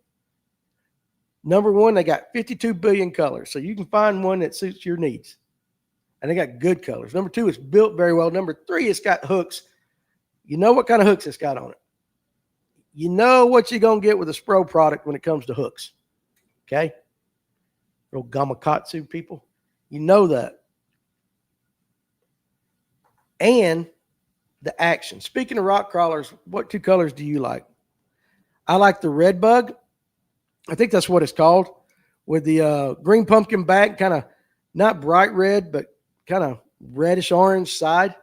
A: number one, they got 52 billion colors. So you can find one that suits your needs. And they got good colors. Number two, it's built very well. Number three, it's got hooks. You know what kind of hooks it's got on it. You know what you're going to get with a Spro product when it comes to hooks. Okay? Little gamakatsu people. You know that. And the action. Speaking of rock crawlers, what 2 colors do you like? I like the red bug. I think that's what it's called. With the green pumpkin back, kind of not bright red, but kind of reddish orange side.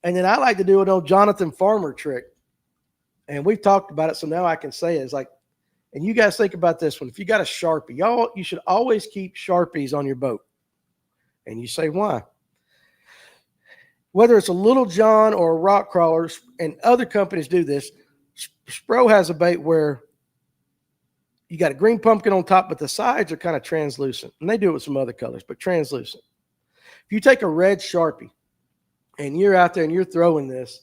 A: And then I like to do an old Jonathan Farmer trick. And we've talked about it, so now I can say it. It's like, and you guys think about this one. If you got a Sharpie, you should always keep Sharpies on your boat. And you say, why? Whether it's a Little John or a rock crawler, and other companies do this, Spro has a bait where you got a green pumpkin on top, but the sides are kind of translucent. And they do it with some other colors, but translucent. If you take a red Sharpie and you're out there and you're throwing this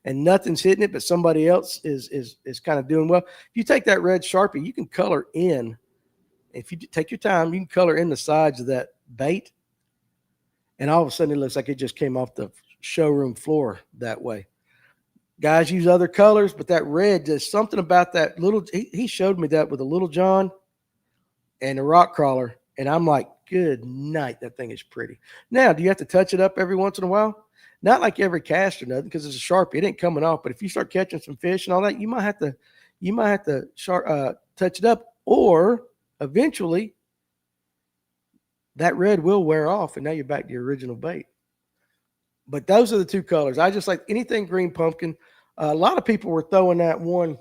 A: and nothing's hitting it, but somebody else is kind of doing well, if you take that red Sharpie, you can color in. If you take your time, you can color in the sides of that bait. And all of a sudden it looks like it just came off the showroom floor that way. Guys use other colors, but that red, there's something about that little, he showed me that with a Little John and a rock crawler. And I'm like, good night. That thing is pretty. Now, do you have to touch it up every once in a while? Not like every cast or nothing, because it's a Sharpie. It ain't coming off. But if you start catching some fish and all that, you might have to touch it up, or eventually that red will wear off and now you're back to your original bait. But those are the 2 colors. I just like anything green pumpkin. A lot of people were throwing that one.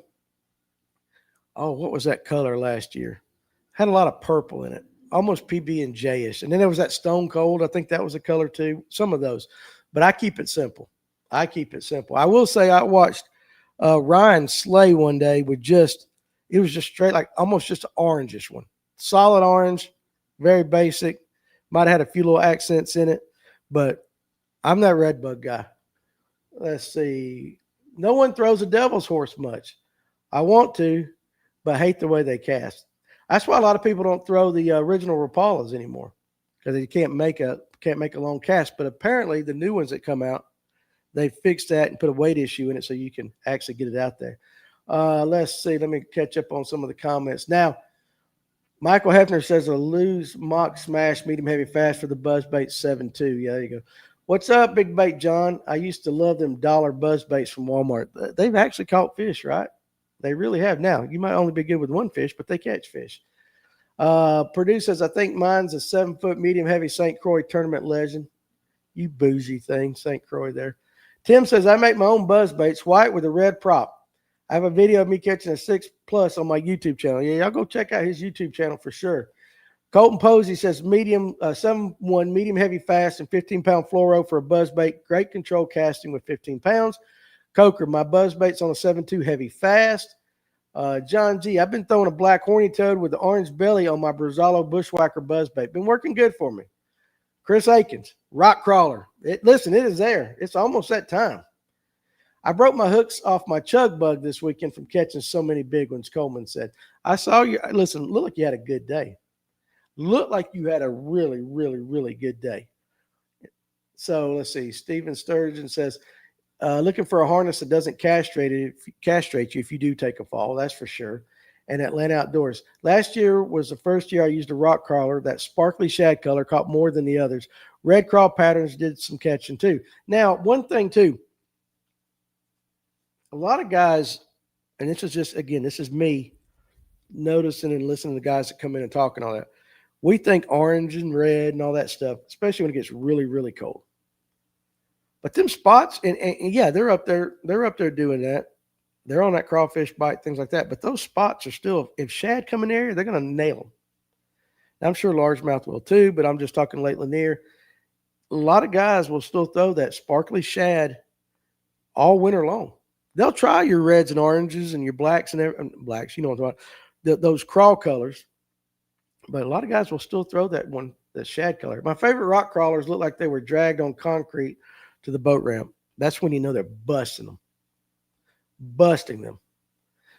A: Oh, what was that color last year? Had a lot of purple in it, almost PB&J-ish. And then there was that Stone Cold. I think that was a color too. Some of those. But I keep it simple. I will say I watched Ryan slay one day with it was just straight, like almost just an orangish one. Solid orange, very basic. Might have had a few little accents in it, but I'm that red bug guy. Let's see. No one throws a devil's horse much. I want to, but hate the way they cast. That's why a lot of people don't throw the original Rapalas anymore, because they can't make a long cast. But apparently the new ones that come out, they fixed that and put a weight issue in it so you can actually get it out there. Let's see. Let me catch up on some of the comments. Now, Michael Hefner says a loose mock smash, medium heavy fast for the buzzbait 7.2. Yeah, there you go. What's up, Big Bait John? I used to love them dollar buzz baits from Walmart. They've actually caught fish, right? They really have. Now, you might only be good with one fish, but they catch fish. Purdue says, I think mine's a 7-foot medium heavy St. Croix tournament legend. You bougie thing, St. Croix there. Tim says, I make my own buzz baits, white with a red prop. I have a video of me catching a 6+ on my YouTube channel. Yeah, y'all go check out his YouTube channel for sure. Colton Posey says medium 7-1 medium heavy fast and 15-pound fluoro for a buzz bait. Great control casting with 15 pounds. Coker, my buzz bait's on a 7.2 heavy fast. John G, I've been throwing a black horny toad with the orange belly on my Brazalo bushwhacker buzz bait. Been working good for me. Chris Akins, rock crawler. Listen, it is there. It's almost that time. I broke my hooks off my chug bug this weekend from catching so many big ones, Coleman said. I saw you. Listen, look like you had a good day. Looked like you had a really, really, really good day. So let's see. Stephen Sturgeon says, looking for a harness that doesn't castrate you if you do take a fall. That's for sure. And Atlanta Outdoors. Last year was the first year I used a rock crawler. That sparkly shad color caught more than the others. Red crawl patterns did some catching too. Now, one thing too, a lot of guys, and this is just, again, this is me noticing and listening to the guys that come in and talk and all that. We think orange and red and all that stuff, especially when it gets really, really cold. But them spots, and yeah, they're up there. They're up there doing that. They're on that crawfish bite, things like that. But those spots are still, if shad come in the area, they're going to nail them. Now, I'm sure largemouth will too, but I'm just talking late Lanier. A lot of guys will still throw that sparkly shad all winter long. They'll try your reds and oranges and your blacks and blacks, you know what I'm talking about, those crawl colors. But a lot of guys will still throw that one, that shad color. My favorite rock crawlers look like they were dragged on concrete to the boat ramp. That's when you know they're busting them.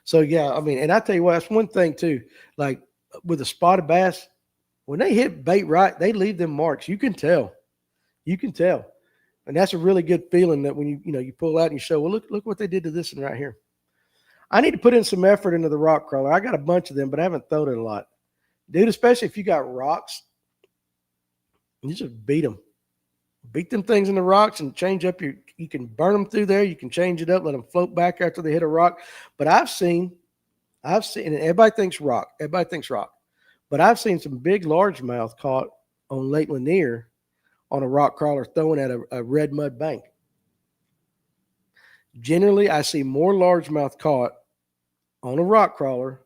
A: So yeah, I mean, and I tell you what, that's one thing too. Like with a spotted bass, when they hit bait right, they leave them marks. You can tell, and that's a really good feeling that when you pull out and you show, well, look what they did to this one right here. I need to put in some effort into the rock crawler. I got a bunch of them, but I haven't thrown it a lot, dude. Especially if you got rocks, you just beat them. Beat them things in the rocks and change up you can burn them through there. You can change it up, let them float back after they hit a rock. But I've seen, and everybody thinks rock. But I've seen some big largemouth caught on Lake Lanier on a rock crawler throwing at a red mud bank. Generally, I see more largemouth caught on a rock crawler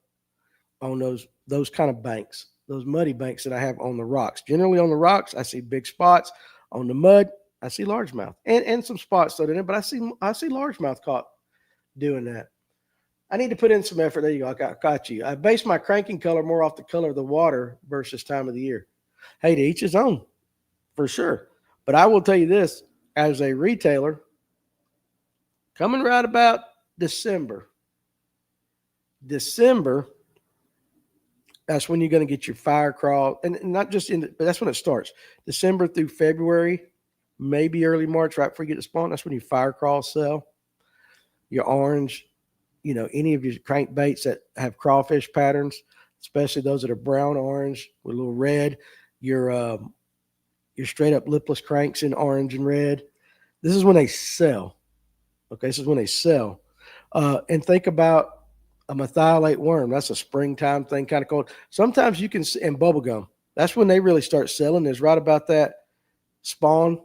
A: on those kind of banks, those muddy banks that I have on the rocks. Generally on the rocks, I see big spots. On the mud, I see largemouth and some spots thrown in it, but I see largemouth caught doing that. I need to put in some effort. There you go. I got you. I base my cranking color more off the color of the water versus time of the year. Hey, to each his own, for sure. But I will tell you this, as a retailer, coming right about December, that's when you're going to get your fire crawl, and not just but that's when it starts. December through February, maybe early March, right before you get to spawn. That's when your fire crawl sell. Your orange, any of your crankbaits that have crawfish patterns, especially those that are brown orange with a little red. Your straight up lipless cranks in orange and red. This is when they sell. Okay, this is when they sell. And think about a methylate worm. That's a springtime thing, kind of cold. Sometimes you can, and bubblegum. That's when they really start selling, is right about that spawn, a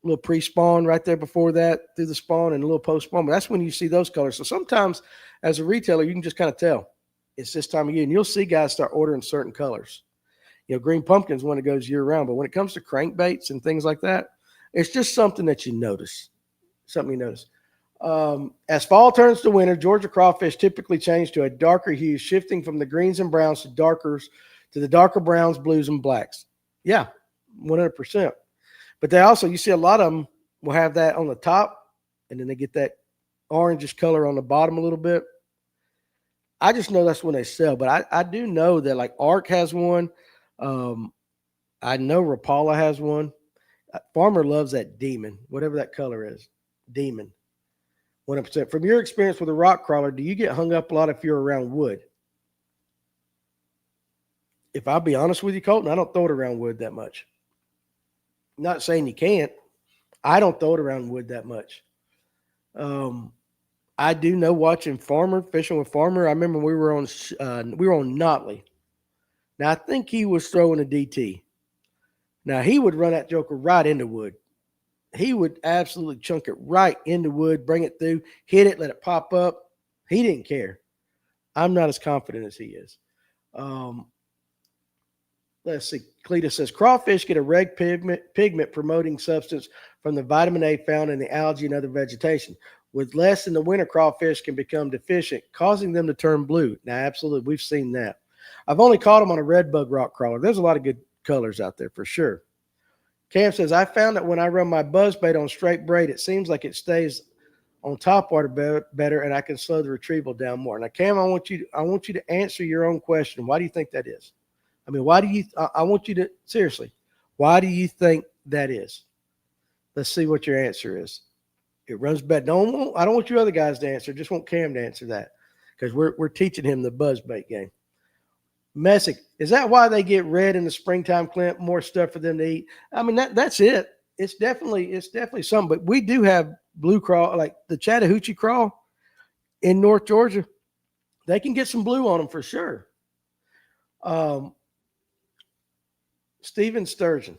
A: little pre-spawn right there before that, through the spawn and a little post-spawn. But that's when you see those colors. So sometimes as a retailer, you can just kind of tell it's this time of year. And you'll see guys start ordering certain colors. Green pumpkin's one that goes year-round. But when it comes to crankbaits and things like that, it's just something that you notice. As fall turns to winter, Georgia crawfish typically change to a darker hue, shifting from the greens and browns to the darker browns, blues, and blacks. Yeah, 100%. But they also, you see a lot of them will have that on the top, and then they get that orangish color on the bottom a little bit. I just know that's when they sell. But I do know that like Ark has one. I know Rapala has one. Farmer loves that demon, whatever that color is. Demon. 100%. From your experience with a rock crawler, do you get hung up a lot if you're around wood? If I'll be honest with you, Colton, I don't throw it around wood that much. I'm not saying you can't. I don't throw it around wood that much. I do know watching Farmer, fishing with Farmer. I remember we were on Notley. Now, I think he was throwing a DT. Now, he would run that joker right into wood. He would absolutely chunk it right into wood, bring it through, hit it, let it pop up. He didn't care. I'm not as confident as he is. Let's see. Cletus says, crawfish get a red pigment promoting substance from the vitamin A found in the algae and other vegetation. With less in the winter, crawfish can become deficient, causing them to turn blue. Now, absolutely, we've seen that. I've only caught them on a red bug rock crawler. There's a lot of good colors out there for sure. Cam says, I found that when I run my buzzbait on straight braid, it seems like it stays on top water better, and I can slow the retrieval down more. Now, Cam, I want you to answer your own question. Why do you think that is? I mean, I want you to, seriously, why do you think that is? Let's see what your answer is. It runs bad. I don't want you other guys to answer. Just want Cam to answer that because we're teaching him the buzzbait game. Messick, is that why they get red in the springtime, Clint? More stuff for them to eat. I mean, that's it. It's definitely some, but we do have blue crawl, like the Chattahoochee crawl in North Georgia. They can get some blue on them for sure. Steven Sturgeon,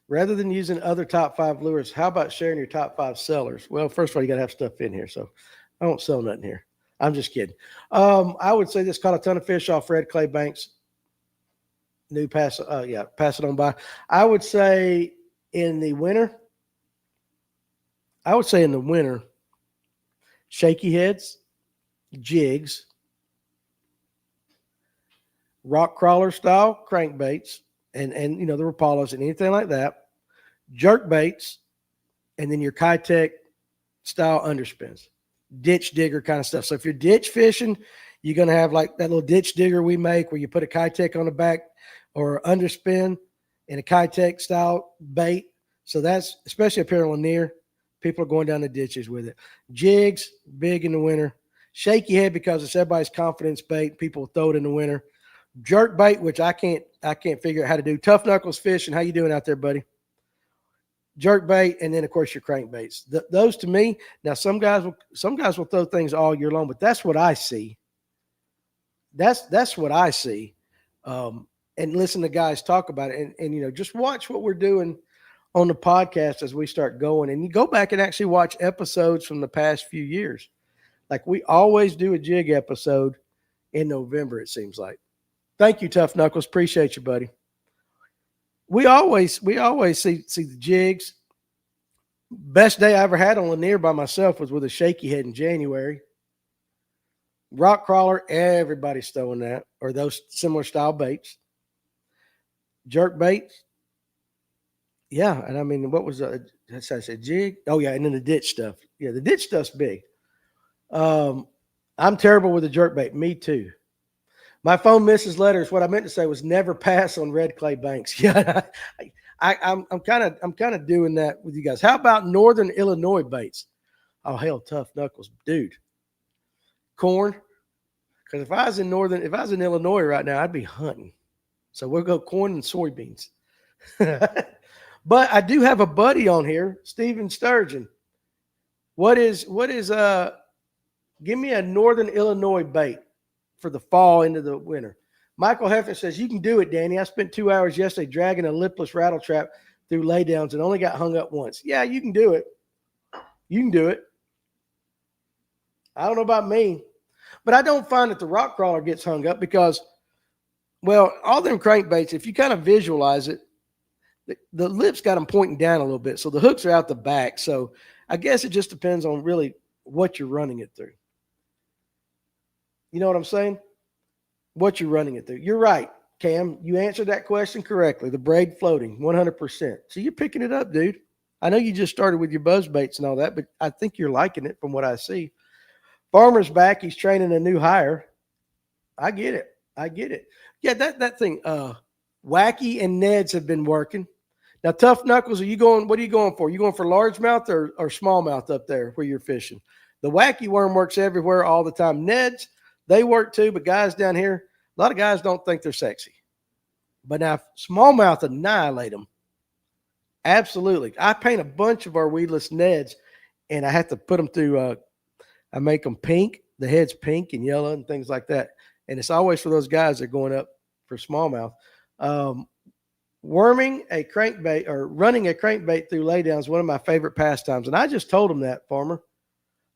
A: rather than using other top 5 lures, how about sharing your top 5 sellers? Well, first of all, you got to have stuff in here, so I don't sell nothing here. I'm just kidding. I would say this caught a ton of fish off Red Clay Banks. Pass it on by. I would say in the winter, shaky heads, jigs, rock crawler style crankbaits, and the Rapalas and anything like that, jerk baits, and then your Kitech style underspins, ditch digger kind of stuff. So if you're ditch fishing, you're going to have like that little ditch digger we make where you put a Kitech on the back or underspin and a Kitech style bait. So that's especially up here on Lanier. People are going down the ditches with it. Jigs, big in the winter. Shaky head because it's everybody's confidence bait. People throw it in the winter. Jerk bait, which I can't figure out how to do. Tough knuckles fishing. How you doing out there, buddy? Jerk bait, and then of course your crankbaits. Those to me. Now some guys will throw things all year long, but that's what I see. That's what I see. And listen to guys talk about it, and just watch what we're doing on the podcast as we start going. And you go back and actually watch episodes from the past few years. Like we always do a jig episode in November. It seems like. Thank you, Tough Knuckles. Appreciate you, buddy. We always see the jigs. Best day I ever had on Lanier by myself was with a shaky head in January. Rock crawler, everybody's throwing that, or those similar style baits. Jerk baits. Yeah, and I mean, what was I said jig? Oh yeah, and then the ditch stuff. Yeah, the ditch stuff's big. I'm terrible with the jerk bait. Me too. My phone misses letters. What I meant to say was never pass on Red Clay Banks. Yeah, I'm kind of doing that with you guys. How about Northern Illinois baits? Oh hell, Tough Knuckles, dude. Corn, because if I was in Illinois right now, I'd be hunting. So we'll go corn and soybeans. But I do have a buddy on here, Steven Sturgeon. What is give me a Northern Illinois bait for the fall into the winter. Michael Hefner says, you can do it, Danny. I spent 2 hours yesterday dragging a lipless rattle trap through laydowns and only got hung up once. Yeah, you can do it. You can do it. I don't know about me, but I don't find that the rock crawler gets hung up because, well, all them crankbaits, if you kind of visualize it, the lips got them pointing down a little bit. So the hooks are out the back. So I guess it just depends on really what you're running it through. You know what I'm saying? What you're running it through. You're right, Cam. You answered that question correctly. The braid floating, 100%. So you're picking it up, dude. I know you just started with your buzz baits and all that, but I think you're liking it from what I see. Farmer's back. He's training a new hire. I get it. Yeah, that thing. Wacky and Neds have been working. Now, Tough Knuckles, what are you going for? You going for largemouth or smallmouth up there where you're fishing? The wacky worm works everywhere all the time. Neds, they work too, but guys down here, a lot of guys don't think they're sexy. But now smallmouth annihilate them. Absolutely. I paint a bunch of our weedless Neds, and I have to put them through, I make them pink. The head's pink and yellow and things like that. And it's always for those guys that are going up for smallmouth. Worming a crankbait or running a crankbait through laydown is one of my favorite pastimes. And I just told him that, Farmer.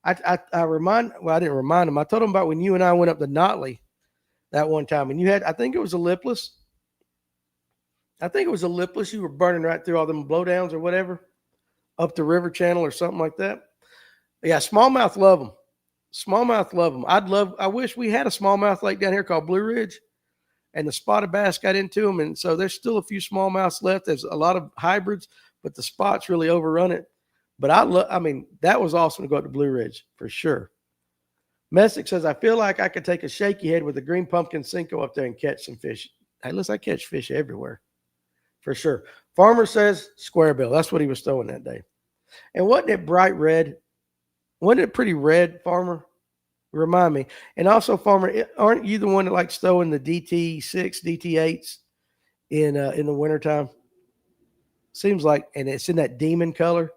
A: I didn't remind him. I told him about when you and I went up to Notley that one time. And you had, I think it was a lipless. You were burning right through all them blowdowns or whatever up the river channel or something like that. Yeah, smallmouth love them. I wish we had a smallmouth lake down here called Blue Ridge. And the spotted bass got into them. And so there's still a few smallmouths left. There's a lot of hybrids, but the spots really overrun it. But that was awesome to go up to Blue Ridge for sure. Messick says, I feel like I could take a shaky head with a green pumpkin Cinco up there and catch some fish. Hey, listen, I catch fish everywhere for sure. Farmer says square bill. That's what he was throwing that day. And wasn't it bright red? Wasn't it pretty red, Farmer? Remind me. And also, Farmer, aren't you the one that likes throwing the DT6, DT8s in the wintertime? Seems like, and it's in that demon color.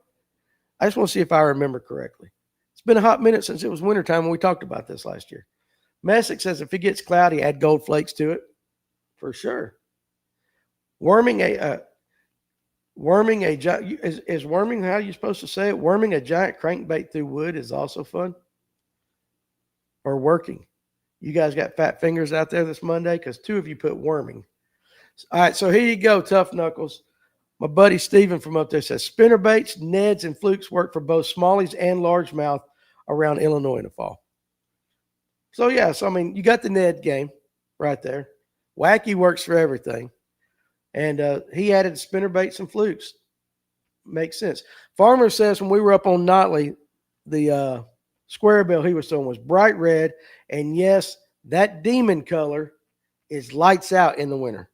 A: I just want to see if I remember correctly. It's been a hot minute since it was wintertime when we talked about this last year. Messick says if it gets cloudy, add gold flakes to it. For sure. Worming a giant is worming how you supposed to say it? Worming a giant crankbait through wood is also fun. Or working. You guys got fat fingers out there this Monday because 2 of you put worming. All right, so here you go, Tough Knuckles. My buddy Steven from up there says spinner baits, Neds, and flukes work for both smallies and largemouth around Illinois in the fall. So, yeah, I mean, you got the Ned game right there. Wacky works for everything. And he added spinner baits and flukes. Makes sense. Farmer says when we were up on Notley, the square bill he was throwing was bright red. And, yes, that demon color is lights out in the winter.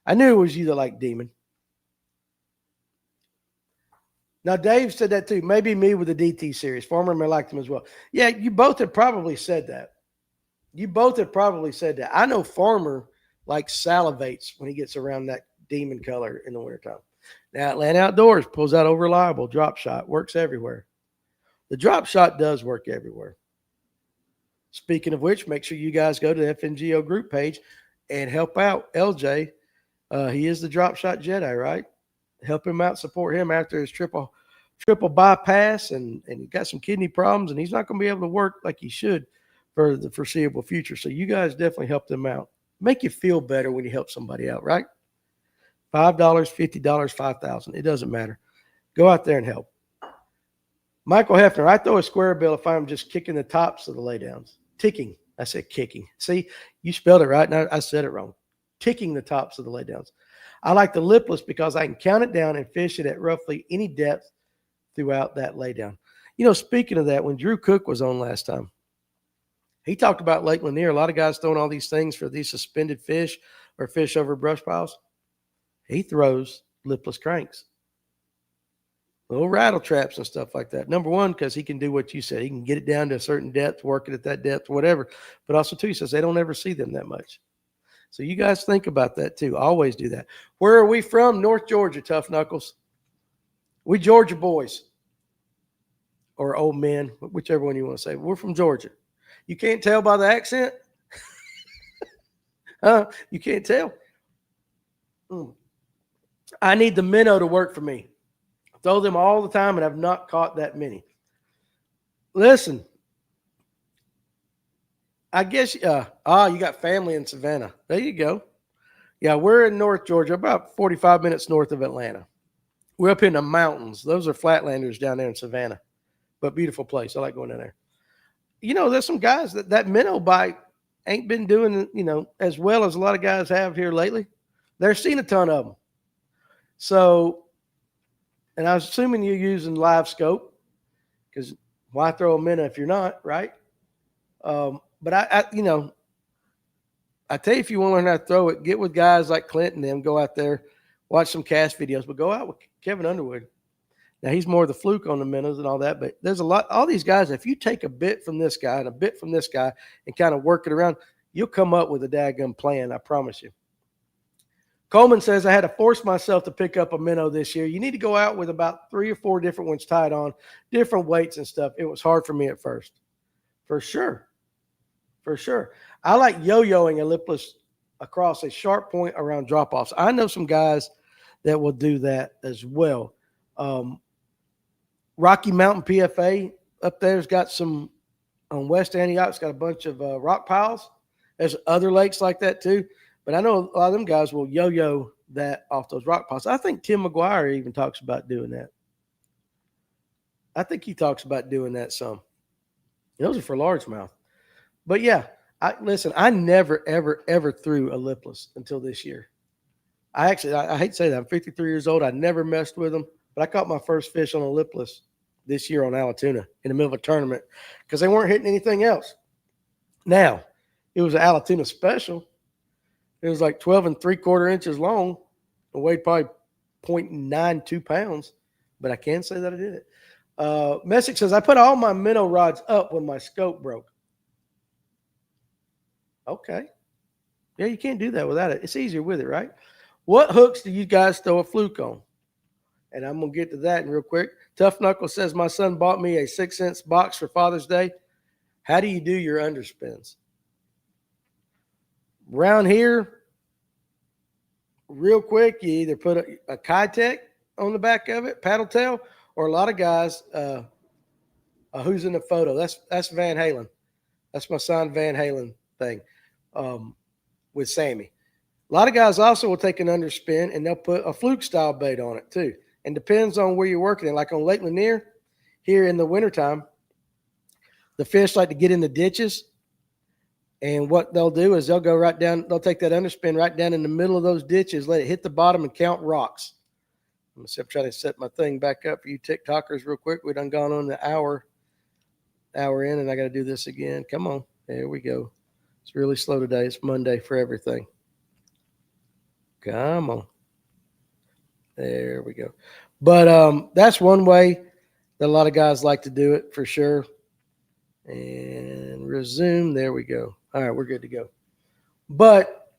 A: I knew it was you that liked demon. Now, Dave said that too. Maybe me with the DT series. Farmer may like them as well. Yeah, you both have probably said that. I know Farmer salivates when he gets around that demon color in the wintertime. Now, Atlanta Outdoors pulls out a reliable drop shot. Works everywhere. The drop shot does work everywhere. Speaking of which, make sure you guys go to the FNGO group page and help out LJ. He is the drop shot Jedi, right? Help him out, support him after his triple bypass, and he got some kidney problems, and he's not going to be able to work like he should for the foreseeable future. So you guys definitely help them out. Make you feel better when you help somebody out, right? $5, $50, $5,000. It doesn't matter. Go out there and help. Michael Hefner, I throw a square bill if I'm just kicking the tops of the laydowns. Ticking. I said kicking. See, you spelled it right, and I said it wrong. Ticking the tops of the laydowns. I like the lipless because I can count it down and fish it at roughly any depth throughout that laydown. You know, speaking of that, when Drew Cook was on last time, he talked about Lake Lanier. A lot of guys throwing all these things for these suspended fish or fish over brush piles. He throws lipless cranks, little rattle traps and stuff like that. Number one, because he can do what you said. He can get it down to a certain depth, work it at that depth, whatever. But also, too, he says they don't ever see them that much. So you guys think about that, too. Always do that. Where are we from? North Georgia, Tough Knuckles. We Georgia boys. Or old men, whichever one you want to say. We're from Georgia. You can't tell by the accent? You can't tell. I need the minnow to work for me. I throw them all the time, and I've not caught that many. Listen. I guess, you got family in Savannah. There you go. Yeah, we're in North Georgia, about 45 minutes north of Atlanta. We're up in the mountains. Those are flatlanders down there in Savannah. But beautiful place. I like going down there. You know, there's some guys that minnow bite ain't been doing, as well as a lot of guys have here lately. They're seeing a ton of them. So, and I was assuming you're using live scope, because why throw a minnow if you're not, right? But I tell you, if you want to learn how to throw it, get with guys like Clint and them, go out there, watch some cast videos, but go out with Kevin Underwood. Now, he's more the fluke on the minnows and all that, but there's a lot, all these guys, if you take a bit from this guy and a bit from this guy and kind of work it around, you'll come up with a daggum plan, I promise you. Coleman says, I had to force myself to pick up a minnow this year. You need to go out with about 3 or 4 different ones tied on, different weights and stuff. It was hard for me at first. For sure. I like yo-yoing a lipless across a sharp point around drop-offs. I know some guys that will do that as well. Rocky Mountain PFA up there's got some, on West Antioch's got a bunch of rock piles. There's other lakes like that too. But I know a lot of them guys will yo-yo that off those rock piles. I think Tim McGuire even talks about doing that. I think he talks about doing that some. Those are for largemouth. But yeah, I never, ever, ever threw a lipless until this year. I hate to say that. I'm 53 years old. I never messed with them, but I caught my first fish on a lipless this year on Allatoona in the middle of a tournament because they weren't hitting anything else. Now, it was an Allatoona special. It was like 12 3/4 inches long and weighed probably 0.92 pounds, but I can say that I did it. Messick says, I put all my minnow rods up when my scope broke. Okay. Yeah, you can't do that without it. It's easier with it, right? What hooks do you guys throw a fluke on? And I'm going to get to that in real quick. Tough Knuckle says, my son bought me a 6-cent box for Father's Day. How do you do your underspins? Around here, real quick, you either put a Kitech on the back of it, paddle tail, or a lot of guys, who's in the photo? That's Van Halen. That's my son Van Halen thing with Sammy. A lot of guys also will take an underspin and they'll put a fluke style bait on it too. And depends on where you're working. Like on Lake Lanier, here in the wintertime, the fish like to get in the ditches. And what they'll do is they'll go right down, they'll take that underspin right down in the middle of those ditches, let it hit the bottom and count rocks. I'm trying to set my thing back up for you TikTokers real quick. We done gone on the hour in, and I got to do this again. Come on. There we go. It's really slow today. It's Monday for everything. Come on. There we go. But that's one way that a lot of guys like to do it for sure. And resume. There we go. All right, we're good to go. But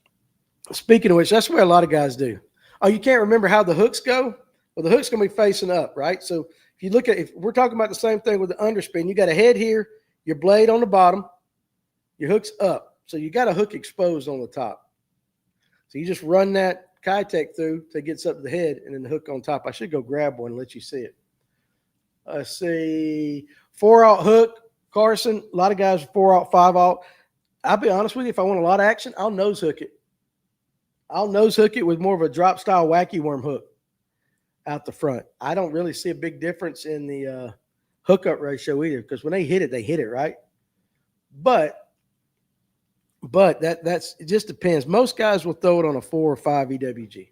A: speaking of which, that's where a lot of guys do. Oh, you can't remember how the hooks go? Well, the hook's going to be facing up, right? So if you look at, if we're talking about the same thing with the underspin, you got a head here, your blade on the bottom, your hook's up. So you got a hook exposed on the top. So you just run that Kitech through till it gets up to the head and then the hook on top. I should go grab one and let you see it. Let's see. 4-aught hook, Carson. A lot of guys are 4-aught, 5-aught. I'll be honest with you, if I want a lot of action, I'll nose hook it. I'll nose hook it with more of a drop style wacky worm hook out the front. I don't really see a big difference in the hookup ratio either, because when they hit it, right? But that's it just depends. Most guys will throw it on a 4 or 5 EWG.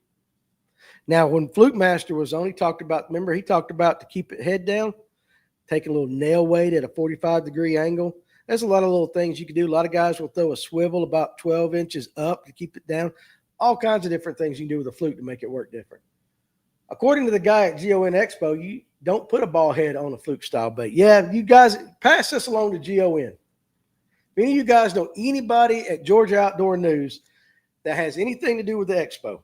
A: Now, when Fluke Master was on, he talked about, remember, he talked about to keep it head down, take a little nail weight at a 45-degree angle. There's a lot of little things you can do. A lot of guys will throw a swivel about 12 inches up to keep it down. All kinds of different things you can do with a fluke to make it work different. According to the guy at GON Expo, you don't put a ball head on a fluke style bait. Yeah, you guys pass this along to GON. If any of you guys know anybody at Georgia Outdoor News that has anything to do with the expo,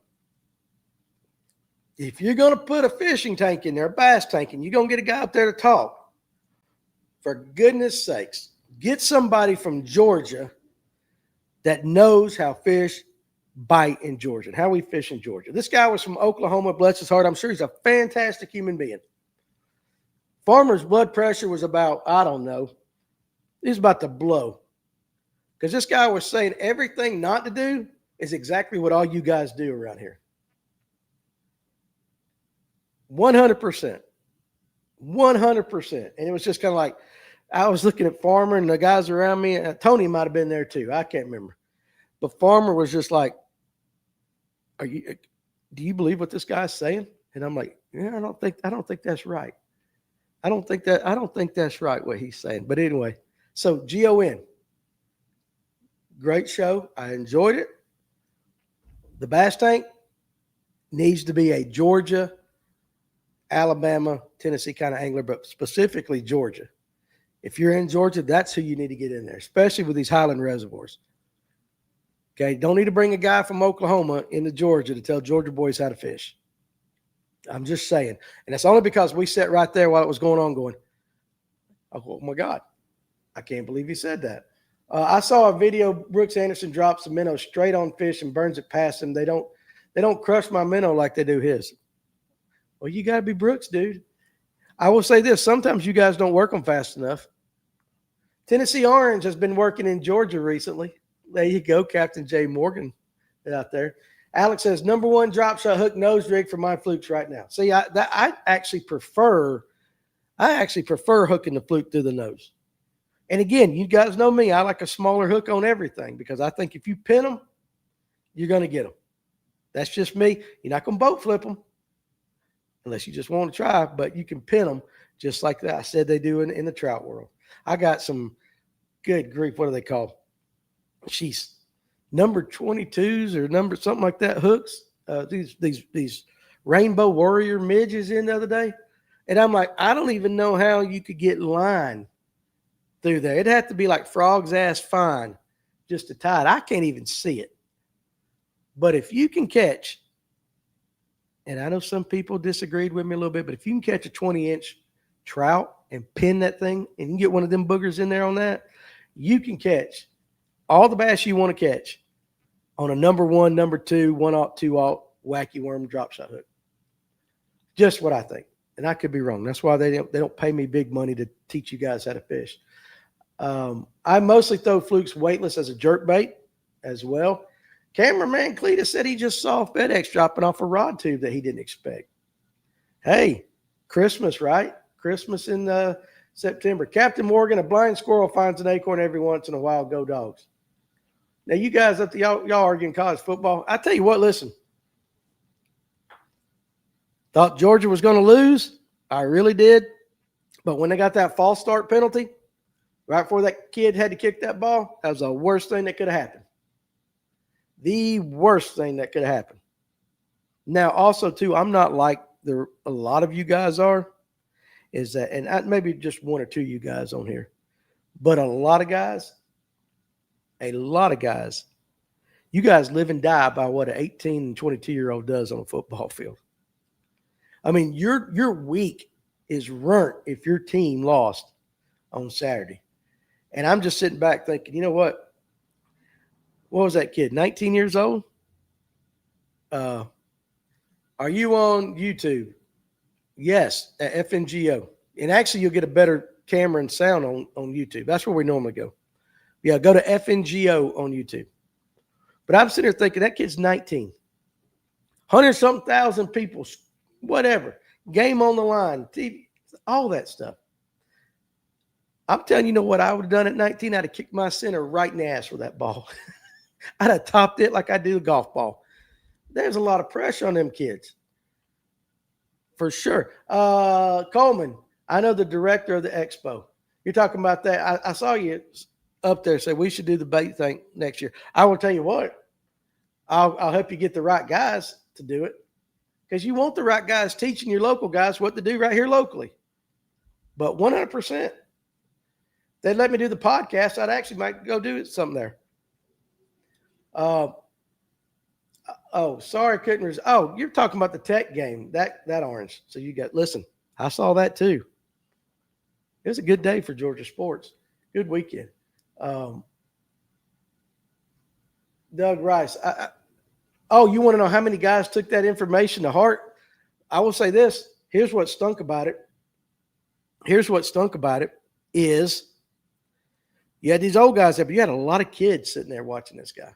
A: if you're going to put a fishing tank in there, a bass tank, and you're going to get a guy up there to talk, for goodness sakes, get somebody from Georgia that knows how fish bite in Georgia and how we fish in Georgia. This guy was from Oklahoma, bless his heart. I'm sure he's a fantastic human being. Farmer's blood pressure was about, I don't know, he was about to blow. Because this guy was saying everything not to do is exactly what all you guys do around here. 100%. 100%. And it was just kind of like, I was looking at Farmer and the guys around me. Tony might have been there too. I can't remember. But Farmer was just like, do you believe what this guy's saying? And I'm like, yeah, I don't think that's right. I don't think that's right what he's saying. But anyway, so GON. Great show. I enjoyed it. The bass tank needs to be a Georgia, Alabama, Tennessee kind of angler, but specifically Georgia. If you're in Georgia, that's who you need to get in there, especially with these highland reservoirs. Okay, don't need to bring a guy from Oklahoma into Georgia to tell Georgia boys how to fish. I'm just saying. And that's only because we sat right there while it was going on going, oh my God, I can't believe he said that. I saw a video. Brooks Anderson drops a minnow straight on fish and burns it past him. They don't crush my minnow like they do his. Well, you got to be Brooks, dude. I will say this. Sometimes you guys don't work them fast enough. Tennessee Orange has been working in Georgia recently. There you go, Captain Jay Morgan out there. Alex says, #1 drop shot hook nose rig for my flukes right now. See, I actually prefer hooking the fluke through the nose. And again, you guys know me. I like a smaller hook on everything because I think if you pin them, you're going to get them. That's just me. You're not going to boat flip them unless you just want to try, but you can pin them just like that. I said they do in the trout world. I got some, good grief, what are they called? She's number 22s or number something like that hooks. These Rainbow Warrior midges in the other day. And I'm like, I don't even know how you could get line through there. It'd have to be like frog's ass fine just to tie it. I can't even see it. But if you can catch, and I know some people disagreed with me a little bit, but if you can catch a 20-inch trout and pin that thing and you can get one of them boogers in there on that, you can catch all the bass you want to catch on a number 1, number 2, 1/0, 2/0 wacky worm drop shot hook. Just what I think. And I could be wrong. That's why they don't pay me big money to teach you guys how to fish. I mostly throw flukes weightless as a jerk bait as well. Cameraman Cletus said he just saw FedEx dropping off a rod tube that he didn't expect. Hey, Christmas, right? Christmas in September. Captain Morgan, a blind squirrel finds an acorn every once in a while. Go Dogs. Now, you guys up to y'all arguing college football. I tell you what, listen. Thought Georgia was going to lose. I really did. But when they got that false start penalty, right before that kid had to kick that ball, that was the worst thing that could have happened. The worst thing that could have happened. Now, also, too, I'm not like a lot of you guys are, is that, and maybe just one or two of you guys on here, but a lot of guys, you guys live and die by what an 18 and 22-year-old does on a football field. I mean, your week is ruined if your team lost on Saturday. And I'm just sitting back thinking, you know what? What was that kid, 19 years old? Are you on YouTube? Yes, at FNGO. And actually, you'll get a better camera and sound on YouTube. That's where we normally go. Yeah, go to FNGO on YouTube. But I'm sitting here thinking, that kid's 19. 100-something thousand people, whatever. Game on the line, TV, all that stuff. I'm telling you, know what I would have done at 19? I'd have kicked my center right in the ass with that ball. I'd have topped it like I do the golf ball. There's a lot of pressure on them kids. For sure. Coleman, I know the director of the expo. You're talking about that. I saw you up there say we should do the bait thing next year. I will tell you what. I'll help you get the right guys to do it, because you want the right guys teaching your local guys what to do right here locally. But 100%, they'd let me do the podcast. I'd actually might go do something there. Sorry, couldn't. You're talking about the Tech game, that orange. So you got, listen, I saw that too. It was a good day for Georgia sports. Good weekend. Doug Rice. You want to know how many guys took that information to heart? I will say this. Here's what stunk about it. Is you had these old guys there, but you had a lot of kids sitting there watching this guy.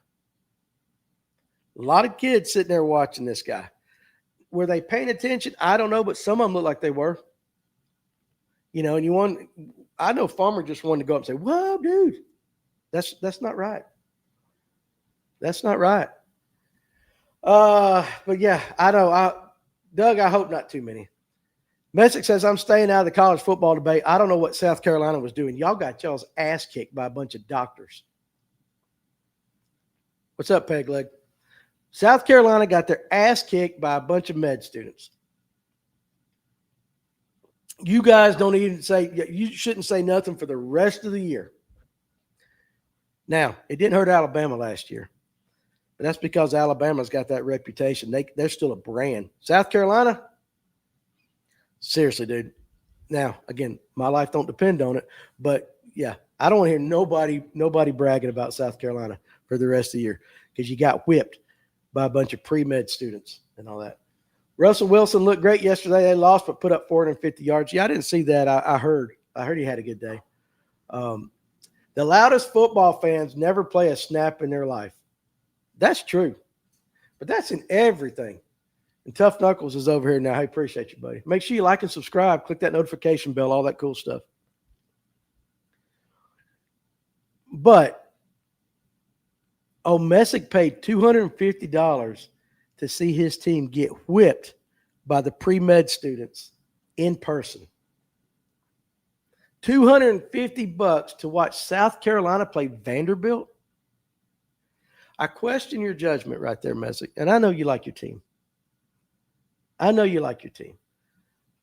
A: Were they paying attention? I don't know, but some of them look like they were. You know, and I know Farmer just wanted to go up and say, whoa, dude, that's not right. That's not right. But yeah, I know. Doug, I hope not too many. Messick says, I'm staying out of the college football debate. I don't know what South Carolina was doing. Y'all got y'all's ass kicked by a bunch of doctors. What's up, Peg Leg? South Carolina got their ass kicked by a bunch of med students. You guys don't even say, you shouldn't say nothing for the rest of the year. Now, it didn't hurt Alabama last year, but that's because Alabama's got that reputation. They're still a brand. South Carolina, seriously, dude. Now, again, my life don't depend on it, but yeah, I don't want to hear nobody bragging about South Carolina for the rest of the year, because you got whipped by a bunch of pre-med students and all that. Russell Wilson looked great yesterday. They lost, but put up 450 yards. Yeah, I didn't see that. I heard he had a good day. The loudest football fans never play a snap in their life. That's true. But that's in everything. And Tough Knuckles is over here now. Hey, appreciate you, buddy. Make sure you like and subscribe. Click that notification bell, all that cool stuff. But Messick paid $250 to see his team get whipped by the pre-med students in person. $250 to watch South Carolina play Vanderbilt. I question your judgment right there, Messick. And I know you like your team. I know you like your team.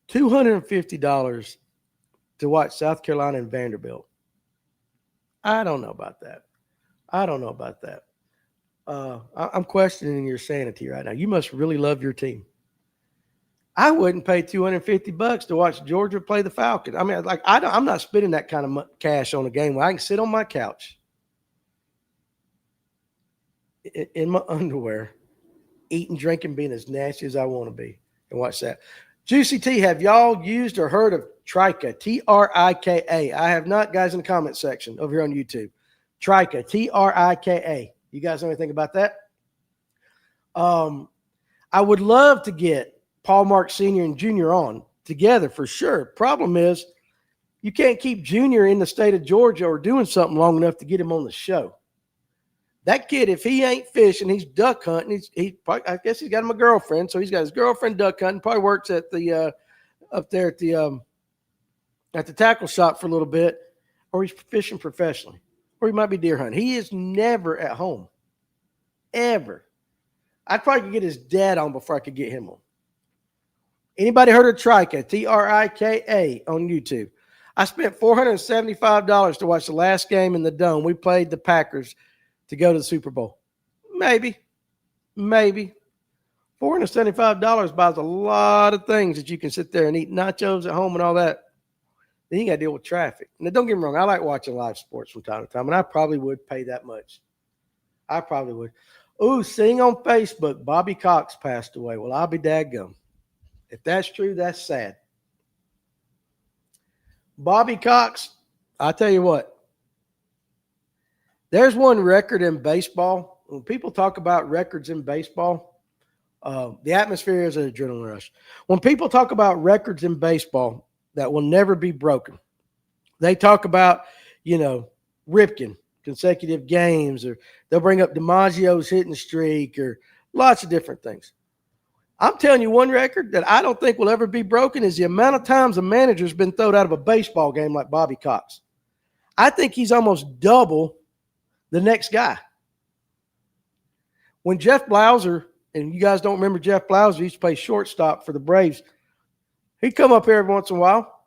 A: $250 to watch South Carolina and Vanderbilt. I don't know about that. I don't know about that. I'm questioning your sanity right now. You must really love your team. I wouldn't pay $250 to watch Georgia play the Falcons. I mean, like I'm not spending that kind of cash on a game where I can sit on my couch in my underwear, eating, drinking, being as nasty as I want to be, and watch that. Juicy T, have y'all used or heard of Trika? Trika. I have not, guys, in the comment section over here on YouTube. Trika, Trika. You guys know anything about that? I would love to get Paul Mark Sr. and Jr. on together for sure. Problem is, you can't keep Jr. in the state of Georgia or doing something long enough to get him on the show. That kid, if he ain't fishing, he's duck hunting. He probably, I guess he's got him a girlfriend, so he's got his girlfriend duck hunting. Probably works at the up there at the tackle shop for a little bit, or he's fishing professionally, or he might be deer hunting. He is never at home, ever. I probably could get his dad on before I could get him on. Anybody heard of Trika? Trika on YouTube. I spent $475 to watch the last game in the Dome. We played the Packers to go to the Super Bowl. Maybe. $475 buys a lot of things that you can sit there and eat nachos at home and all that. Then you got to deal with traffic. Now, don't get me wrong. I like watching live sports from time to time, and I probably would pay that much. I probably would. Ooh, seeing on Facebook, Bobby Cox passed away. Well, I'll be dadgum. If that's true, that's sad. Bobby Cox, I'll tell you what. There's one record in baseball. When people talk about records in baseball, the atmosphere is an adrenaline rush. When people talk about records in baseball that will never be broken, they talk about, Ripken, consecutive games, or they'll bring up DiMaggio's hitting streak, or lots of different things. I'm telling you, one record that I don't think will ever be broken is the amount of times a manager's been thrown out of a baseball game like Bobby Cox. I think he's almost double the next guy. When Jeff Blauser, and you guys don't remember Jeff Blauser, he used to play shortstop for the Braves. He'd come up here every once in a while,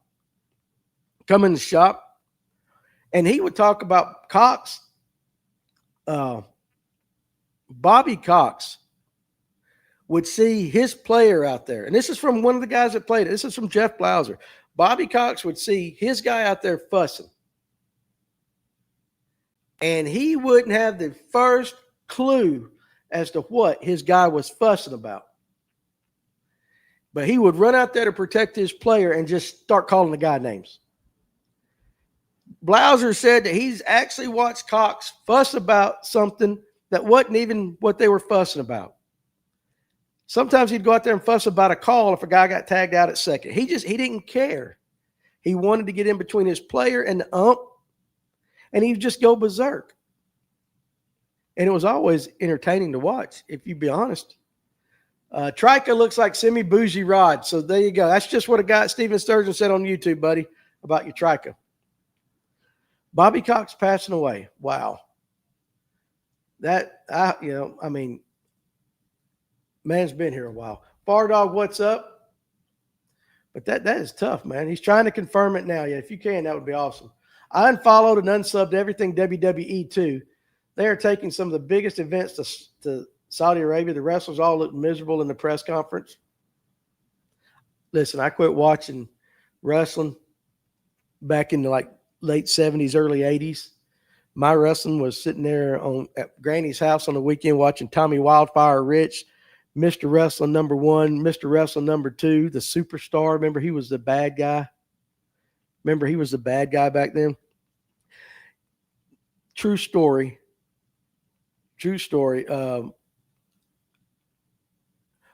A: come in the shop, and he would talk about Cox. Bobby Cox would see his player out there. And this is from one of the guys that played it. This is from Jeff Blauser. Bobby Cox would see his guy out there fussing. And he wouldn't have the first clue as to what his guy was fussing about. But he would run out there to protect his player and just start calling the guy names. Blauser said that he's actually watched Cox fuss about something that wasn't even what they were fussing about. Sometimes he'd go out there and fuss about a call if a guy got tagged out at second. He didn't care. He wanted to get in between his player and the ump, and he'd just go berserk. And it was always entertaining to watch, if you be honest. Trika looks like semi-bougie Rod. So there you go. That's just what a guy, Steven Sturgeon, said on YouTube, buddy, about your Trika. Bobby Cox passing away. Wow. Man's been here a while. Bar Dog, what's up? But that is tough, man. He's trying to confirm it now. Yeah, if you can, that would be awesome. I unfollowed and unsubbed everything WWE too. They are taking some of the biggest events to Saudi Arabia. The wrestlers all look miserable in the press conference. Listen, I quit watching wrestling back in the late 70s, early 80s. My wrestling was sitting there at Granny's house on the weekend watching Tommy Wildfire Rich, Mr. Wrestling number 1, Mr. Wrestling number 2, the superstar. Remember, he was the bad guy. Back then. True story.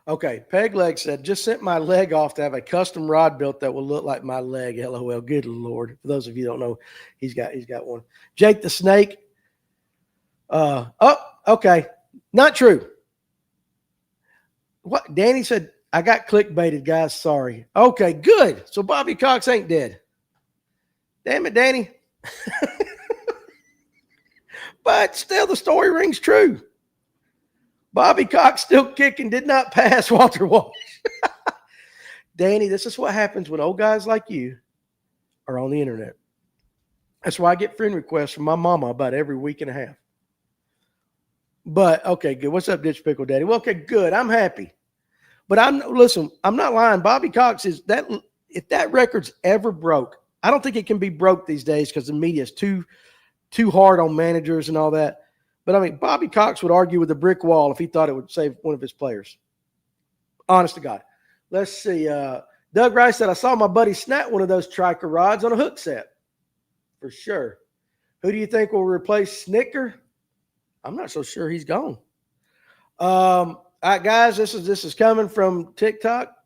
A: Okay, Peg Leg said, just sent my leg off to have a custom rod built that will look like my leg. LOL. Good Lord. For those of you who don't know, he's got one. Jake the Snake. Okay. Not true. What? Danny said, I got clickbaited, guys. Sorry. Okay, good. So Bobby Cox ain't dead. Damn it, Danny. But still, the story rings true. Bobby Cox still kicking, did not pass Walter Walsh. Danny, this is what happens when old guys like you are on the internet. That's why I get friend requests from my mama about every week and a half. But okay, good. What's up, Ditch Pickle Daddy? Well, okay, good. I'm happy. But I'm not lying. Bobby Cox is that if that record's ever broke, I don't think it can be broke these days because the media is too hard on managers and all that. But I mean, Bobby Cox would argue with a brick wall if he thought it would save one of his players. Honest to God. Let's see. Doug Rice said, I saw my buddy snap one of those Triker rods on a hook set. For sure. Who do you think will replace Snicker? I'm not so sure he's gone. All right, guys, this is coming from TikTok.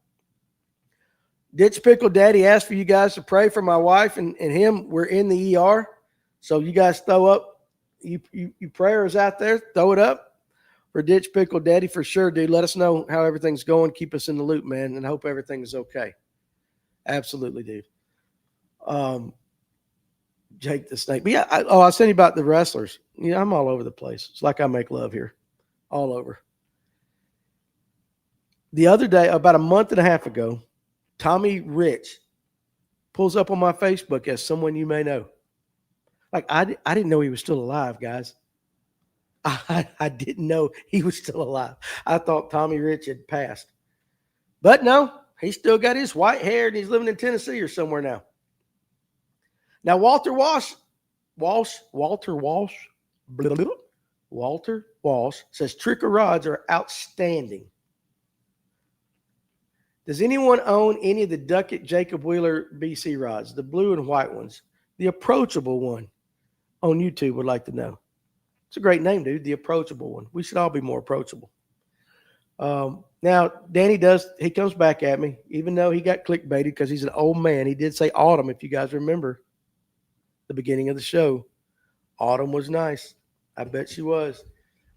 A: Ditch Pickle Daddy asked for you guys to pray for my wife and him. We're in the ER. So you guys throw up you prayers out there. Throw it up for Ditch Pickle Daddy for sure, dude. Let us know how everything's going. Keep us in the loop, man, and hope everything is okay. Absolutely, dude. Jake the Snake. But yeah, I was saying about the wrestlers. Yeah, I'm all over the place. It's like I make love here. All over. The other day, about a month and a half ago, Tommy Rich pulls up on my Facebook as someone you may know. Like, I didn't know he was still alive, guys. I didn't know he was still alive. I thought Tommy Rich had passed. But no, he's still got his white hair and he's living in Tennessee or somewhere now. Now, Walter Walsh says Tricker rods are outstanding. Does anyone own any of the Duckett Jacob Wheeler BC rods, the blue and white ones? The approachable one on YouTube would like to know. It's a great name, dude, the approachable one. We should all be more approachable. Now, Danny he comes back at me, even though he got clickbaited because he's an old man. He did say autumn, if you guys remember the beginning of the show. Autumn was nice. I bet she was.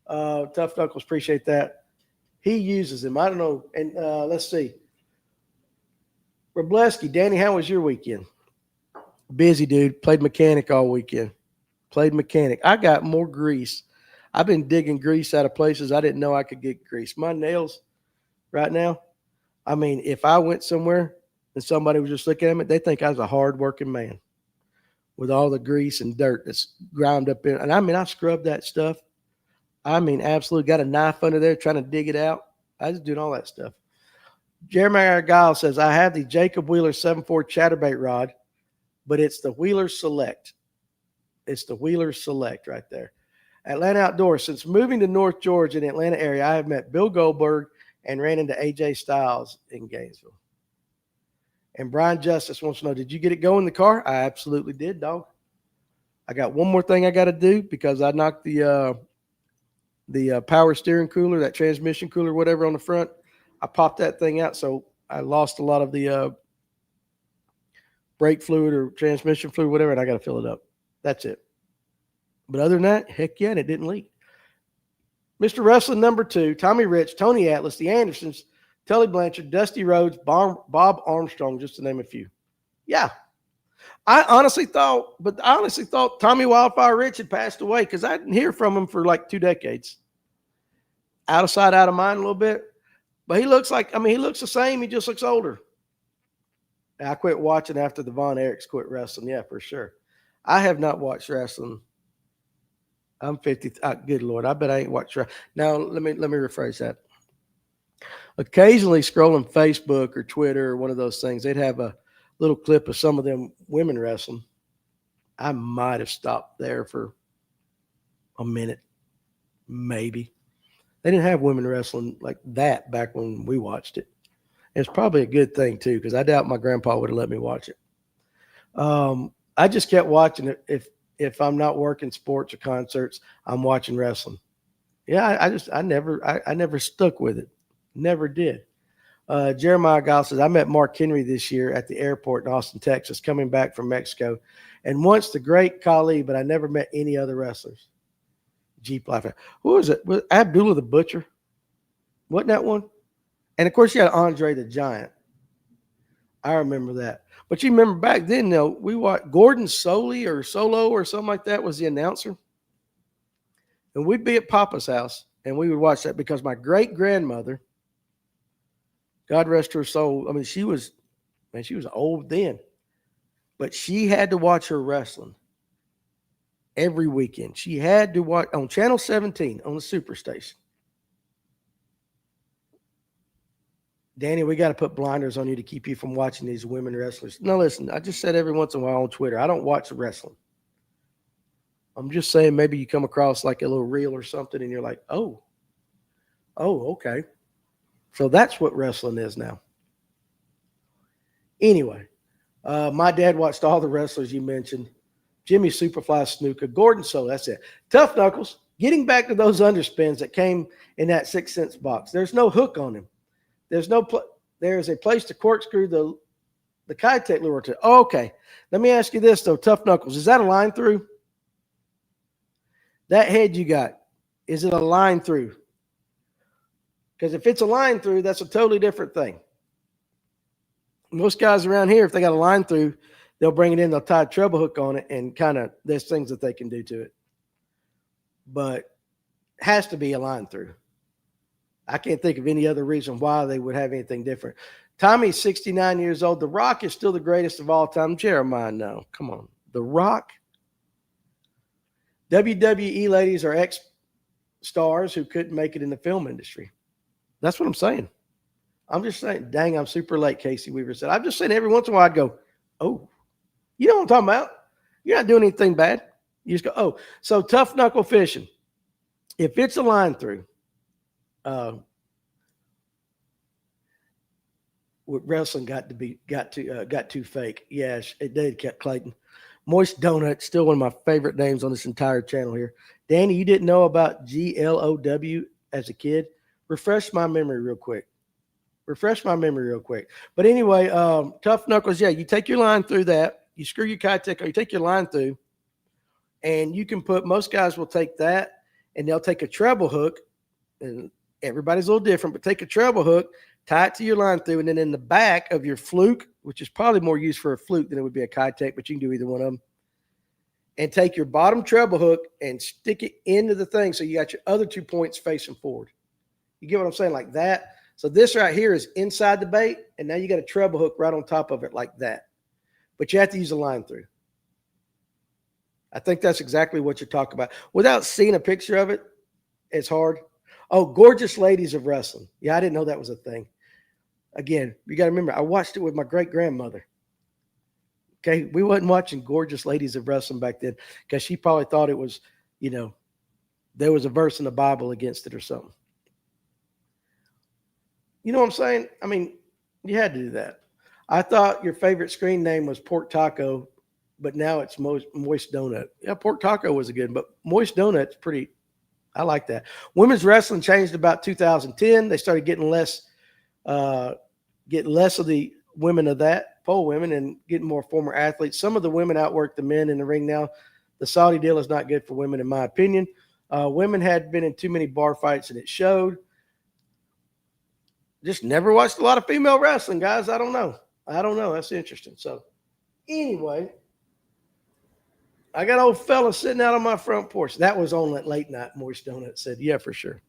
A: Tough Knuckles, appreciate that. He uses them. I don't know. And let's see. Robleski, Danny, how was your weekend? Busy, dude. Played mechanic all weekend. I got more grease. I've been digging grease out of places I didn't know I could get grease. My nails right now, I mean, if I went somewhere and somebody was just looking at me, they think I was a hard-working man with all the grease and dirt that's ground up in. And I mean, I scrubbed that stuff. I mean, absolutely got a knife under there trying to dig it out. I was doing all that stuff. Jeremiah Giles says, I have the Jacob Wheeler 7.4 chatterbait rod, but it's the Wheeler Select. It's the Wheeler Select right there. Atlanta Outdoors. Since moving to North Georgia in the Atlanta area, I have met Bill Goldberg and ran into AJ Styles in Gainesville. And Brian Justice wants to know, did you get it going in the car? I absolutely did, dog. I got one more thing I got to do because I knocked the power steering cooler, that transmission cooler, whatever on the front. I popped that thing out, so I lost a lot of the brake fluid or transmission fluid, whatever, and I got to fill it up. That's it. But other than that, heck yeah, and it didn't leak. Mr. Wrestling number 2, Tommy Rich, Tony Atlas, the Andersons, Tully Blanchard, Dusty Rhodes, Bob Armstrong, just to name a few. Yeah. I honestly thought Tommy Wildfire Rich had passed away because I didn't hear from him for like 2 decades. Out of sight, out of mind a little bit. But he looks the same. He just looks older. I quit watching after the Von Erichs quit wrestling. Yeah, for sure. I have not watched wrestling. I'm 50. Good Lord. I bet I ain't watched wrestling. Now, let me rephrase that. Occasionally scrolling Facebook or Twitter or one of those things, they'd have a little clip of some of them women wrestling. I might have stopped there for a minute, maybe. They didn't have women wrestling like that back when we watched it. It's probably a good thing, too, because I doubt my grandpa would have let me watch it. I just kept watching it. If I'm not working sports or concerts, I'm watching wrestling. Yeah, I never stuck with it. Never did. Jeremiah Giles says, I met Mark Henry this year at the airport in Austin, Texas, coming back from Mexico. And once the great Khali, but I never met any other wrestlers. Jeep Life. Who was it? Was Abdullah the Butcher? Wasn't that one? And, of course, you had Andre the Giant. I remember that. But you remember back then, though, we watched Gordon Solo or something like that was the announcer. And we'd be at Papa's house, and we would watch that because my great-grandmother God rest her soul. I mean, she was old then, but she had to watch her wrestling every weekend. She had to watch on Channel 17 on the Superstation. Danny, we got to put blinders on you to keep you from watching these women wrestlers. No, listen, I just said every once in a while on Twitter, I don't watch wrestling. I'm just saying maybe you come across like a little reel or something and you're like, oh, okay. So that's what wrestling is now. Anyway, my dad watched all the wrestlers you mentioned. Jimmy Superfly Snuka, Gordon Soul, that's it. Tough Knuckles, getting back to those underspins that came in that 6 cents box. There's no hook on him. There's a place to corkscrew the Kitech lure to. Oh, okay. Let me ask you this though, Tough Knuckles. Is that a line through? That head you got, is it a line through? Because if it's a line through, that's a totally different thing. Most guys around here, if they got a line through, they'll bring it in, they'll tie a treble hook on it, and kind of there's things that they can do to it. But it has to be a line through. I can't think of any other reason why they would have anything different. Tommy's 69 years old. The Rock is still the greatest of all time. Jeremiah, no. Come on. The Rock. WWE ladies are ex-stars who couldn't make it in the film industry. That's what I'm saying. I'm just saying, dang, I'm super late, Casey Weaver said. I'm just saying every once in a while I'd go, oh, you know what I'm talking about? You're not doing anything bad. You just go, oh. So tough knuckle fishing. If it's a line through, wrestling got too fake. Yes, it did, Clayton. Moist Donut, still one of my favorite names on this entire channel here. Danny, you didn't know about GLOW as a kid? Refresh my memory real quick. But anyway, tough knuckles, yeah, you take your line through that. You screw your Kitech, or you take your line through, and you can put, most guys will take that, and they'll take a treble hook, and everybody's a little different, but take a treble hook, tie it to your line through, and then in the back of your fluke, which is probably more used for a fluke than it would be a Kitech, but you can do either one of them, and take your bottom treble hook and stick it into the thing so you got your other 2 points facing forward. You get what I'm saying? Like that. So this right here is inside the bait, and now you got a treble hook right on top of it like that. But you have to use a line through. I think that's exactly what you're talking about. Without seeing a picture of it, it's hard. Oh, Gorgeous Ladies of Wrestling. Yeah, I didn't know that was a thing. Again, you got to remember, I watched it with my great-grandmother. Okay, we wasn't watching Gorgeous Ladies of Wrestling back then because she probably thought it was, there was a verse in the Bible against it or something. You know what I'm saying? I mean, you had to do that. I thought your favorite screen name was Pork Taco, but now it's Moist Donut. Yeah, Pork Taco was a good, but Moist Donut's pretty, I like that. Women's wrestling changed about 2010. They started getting less of the women of that, pole women, and getting more former athletes. Some of the women outwork the men in the ring now. The Saudi deal is not good for women, in my opinion. Women had been in too many bar fights, and it showed. Just never watched a lot of female wrestling, guys. I don't know. That's interesting. So anyway, I got old fella sitting out on my front porch. That was on that late night. Moist Donut said, yeah, for sure.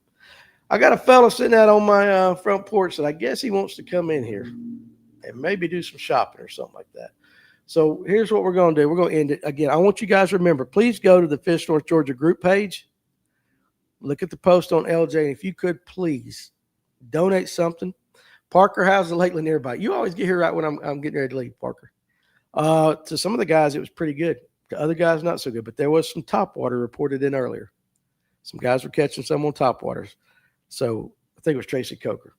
A: I got a fella sitting out on my front porch that I guess he wants to come in here and maybe do some shopping or something like that. So here's what we're going to do. We're going to end it. Again, I want you guys to remember, please go to the Fish North Georgia group page. Look at the post on LJ. And if you could, please donate something. Parker, how's the Lakeland nearby? You always get here right when I'm getting ready to leave, Parker. To some of the guys, it was pretty good. To other guys, not so good. But there was some topwater reported in earlier. Some guys were catching some on topwaters. So I think it was Tracy Coker.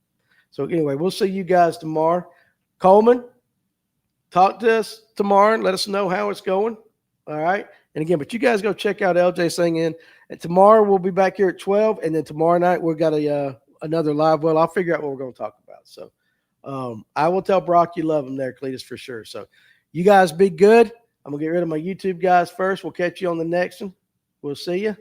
A: So anyway, we'll see you guys tomorrow. Coleman, talk to us tomorrow and let us know how it's going. All right. And again, but you guys go check out LJ singing. And tomorrow we'll be back here at 12. And then tomorrow night we've got another live. Well, I'll figure out what we're going to talk about. So I will tell Brock you love him there, Cletus, for sure. So you guys be good. I'm going to get rid of my YouTube guys first. We'll catch you on the next one. We'll see you.